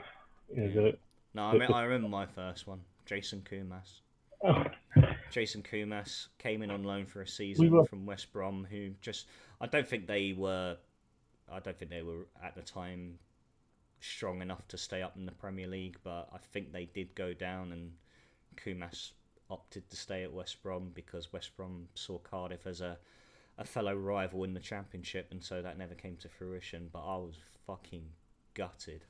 I remember my first one, Jason Kumas. Oh. Jason Kumas came in on loan for a season from West Brom, who I don't think they were at the time strong enough to stay up in the Premier League, but I think they did go down, and Kumas opted to stay at West Brom because West Brom saw Cardiff as a fellow rival in the Championship, and so that never came to fruition, but I was fucking gutted.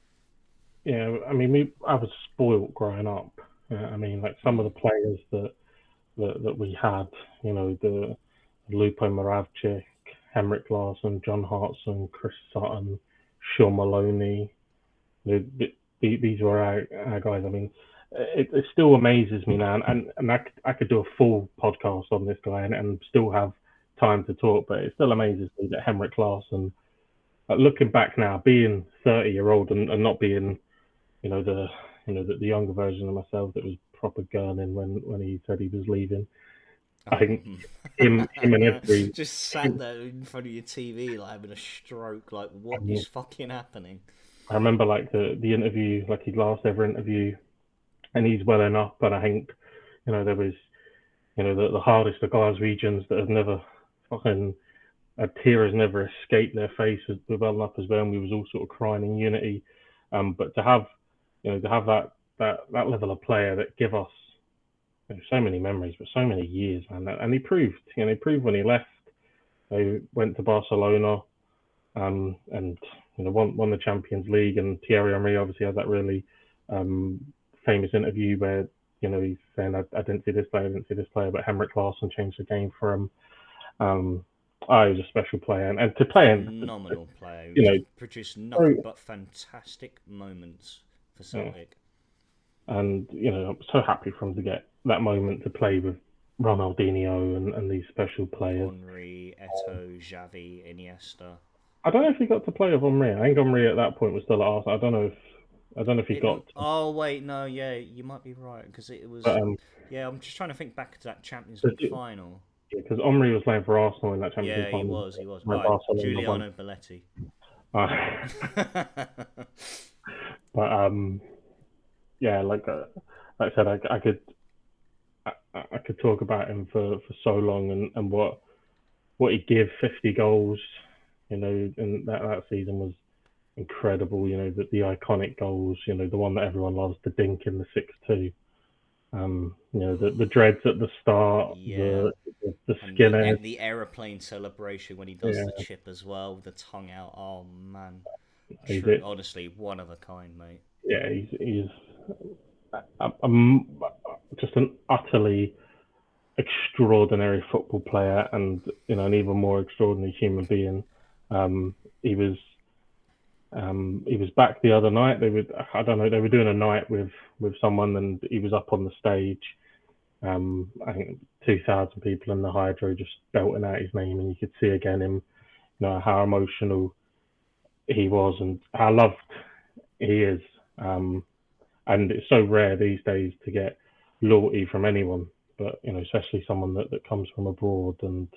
Yeah, I mean, I was spoiled growing up. I mean, like some of the players that we had, the Lupo Moravcik, Henrik Larsson, John Hartson, Chris Sutton, Sean Maloney. These were our guys. I mean, it still amazes me now, and I could do a full podcast on this guy and still have time to talk, but it still amazes me that Henrik Larsson, looking back now, being 30-year-old and not being, the younger version of myself that was proper gurning when he said he was leaving. I think him and every just sat there in front of your TV like having a stroke. Like, what is fucking happening? I remember like the interview, like his last ever interview, and he's well enough. But I think there was the hardest of Glaswegians that have never fucking a tear has never escaped their face with well enough as well, and we was all sort of crying in unity. But to have that level of player that give us so many memories, but so many years, man. And he proved when he left. They went to Barcelona, and won the Champions League. And Thierry Henry obviously has that really famous interview where he's saying, I didn't see this player, but Henrik Larsson changed the game for him. He was a special player, and to play phenomenal player. Produced nothing but fantastic moments for Celtic. Yeah. And I'm so happy for him to get that moment to play with Ronaldinho and these special players. Henry, Eto'o, Xavi, Iniesta. I don't know if he got to play with Henry. I think Henry at that point was still at Arsenal. I don't know if he got. Oh wait, no, yeah, you might be right because it was. I'm just trying to think back to that Champions League final. Yeah, because Henry was playing for Arsenal in that Champions League final. Yeah, he was. Right, Giuliano Belletti. But yeah, like I said, I could talk about him for so long and what he gave, 50 goals, and that season was incredible. The iconic goals, the one that everyone loves, the dink in the 6-2. The dreads at the start, the skinhead, and the aeroplane celebration when he does the chip as well, with the tongue out. Oh man. True, honestly, one of a kind, mate. Yeah, he's just an utterly extraordinary football player, and an even more extraordinary human being. Um, he was he was back the other night. I don't know, they were doing a night with someone, and he was up on the stage. I think 2,000 people in the Hydro just belting out his name, and you could see again him, how emotional he was and how loved he is. And it's so rare these days to get loyalty from anyone, but especially someone that comes from abroad. And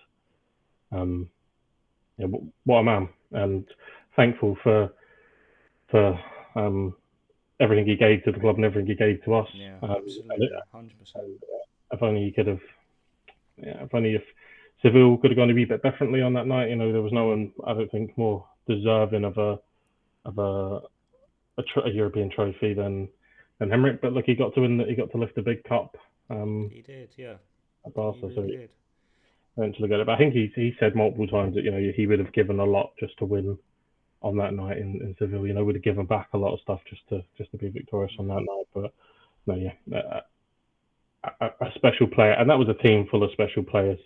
yeah, what a man! And thankful for everything he gave to the club and everything he gave to us. Yeah, absolutely, 100%. If only he could have. Yeah, if only if Seville could have gone a wee bit differently on that night. There was no one, I don't think, more deserving of a European trophy than Henrik. But look, he got to win. He got to lift a big cup. He did, yeah. At Barca, he really did. Eventually got it. But I think he said multiple times that he would have given a lot just to win on that night in Seville. Would have given back a lot of stuff just to be victorious on that night. But no, yeah, a special player, and that was a team full of special players.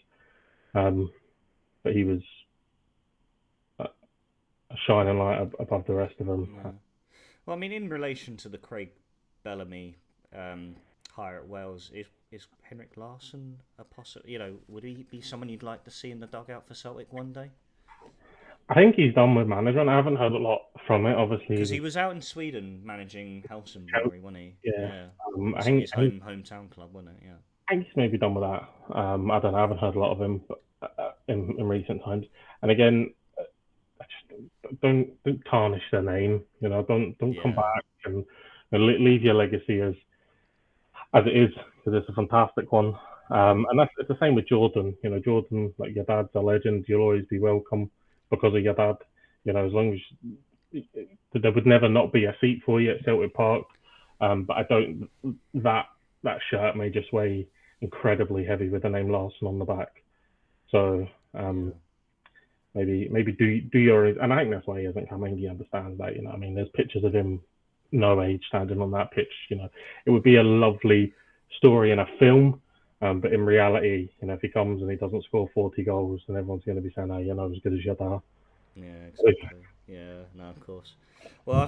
But he was a shining light above the rest of them. Yeah. Well, I mean, in relation to the Craig Bellamy hire at Wales, is Henrik Larsson a possible? Would he be someone you'd like to see in the dugout for Celtic one day? I think he's done with management. I haven't heard a lot from it, obviously. Because he was out in Sweden managing Helsingborg, wasn't he? Yeah. I think his hometown club, wasn't it? Yeah. I think he's maybe done with that. I don't know. I haven't heard a lot of him in recent times. And again, just don't tarnish their name. Don't come back and leave your legacy as it is, because it's a fantastic one. And it's the same with Jordan. Jordan, like, your dad's a legend. You'll always be welcome because of your dad. As long as there would never not be a seat for you at Celtic Park. But I don't. That shirt may just weigh incredibly heavy with the name Larsson on the back. So maybe do your, and I think that's why he hasn't come in. He understands that. I mean, there's pictures of him no age standing on that pitch. It would be a lovely story in a film. But in reality, if he comes and he doesn't score 40 goals, then everyone's going to be saying, "Oh, you're not as good as your dad." Yeah, exactly. Yeah, no, of course. Well, I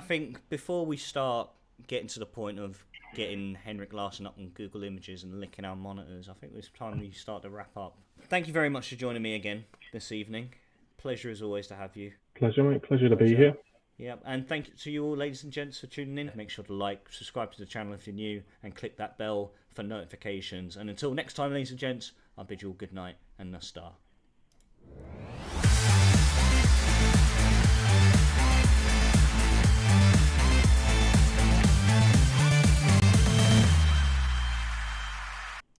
think before we start getting to the point of getting Henrik Larsson up on Google Images and licking our monitors, I think it's time we start to wrap up. Thank you very much for joining me again this evening. Pleasure as always to have you. Pleasure, mate. Pleasure to be here. Yeah, and thank you to you all, ladies and gents, for tuning in. Make sure to like, subscribe to the channel if you're new, and click that bell for notifications. And until next time, ladies and gents, I bid you all good night and a star.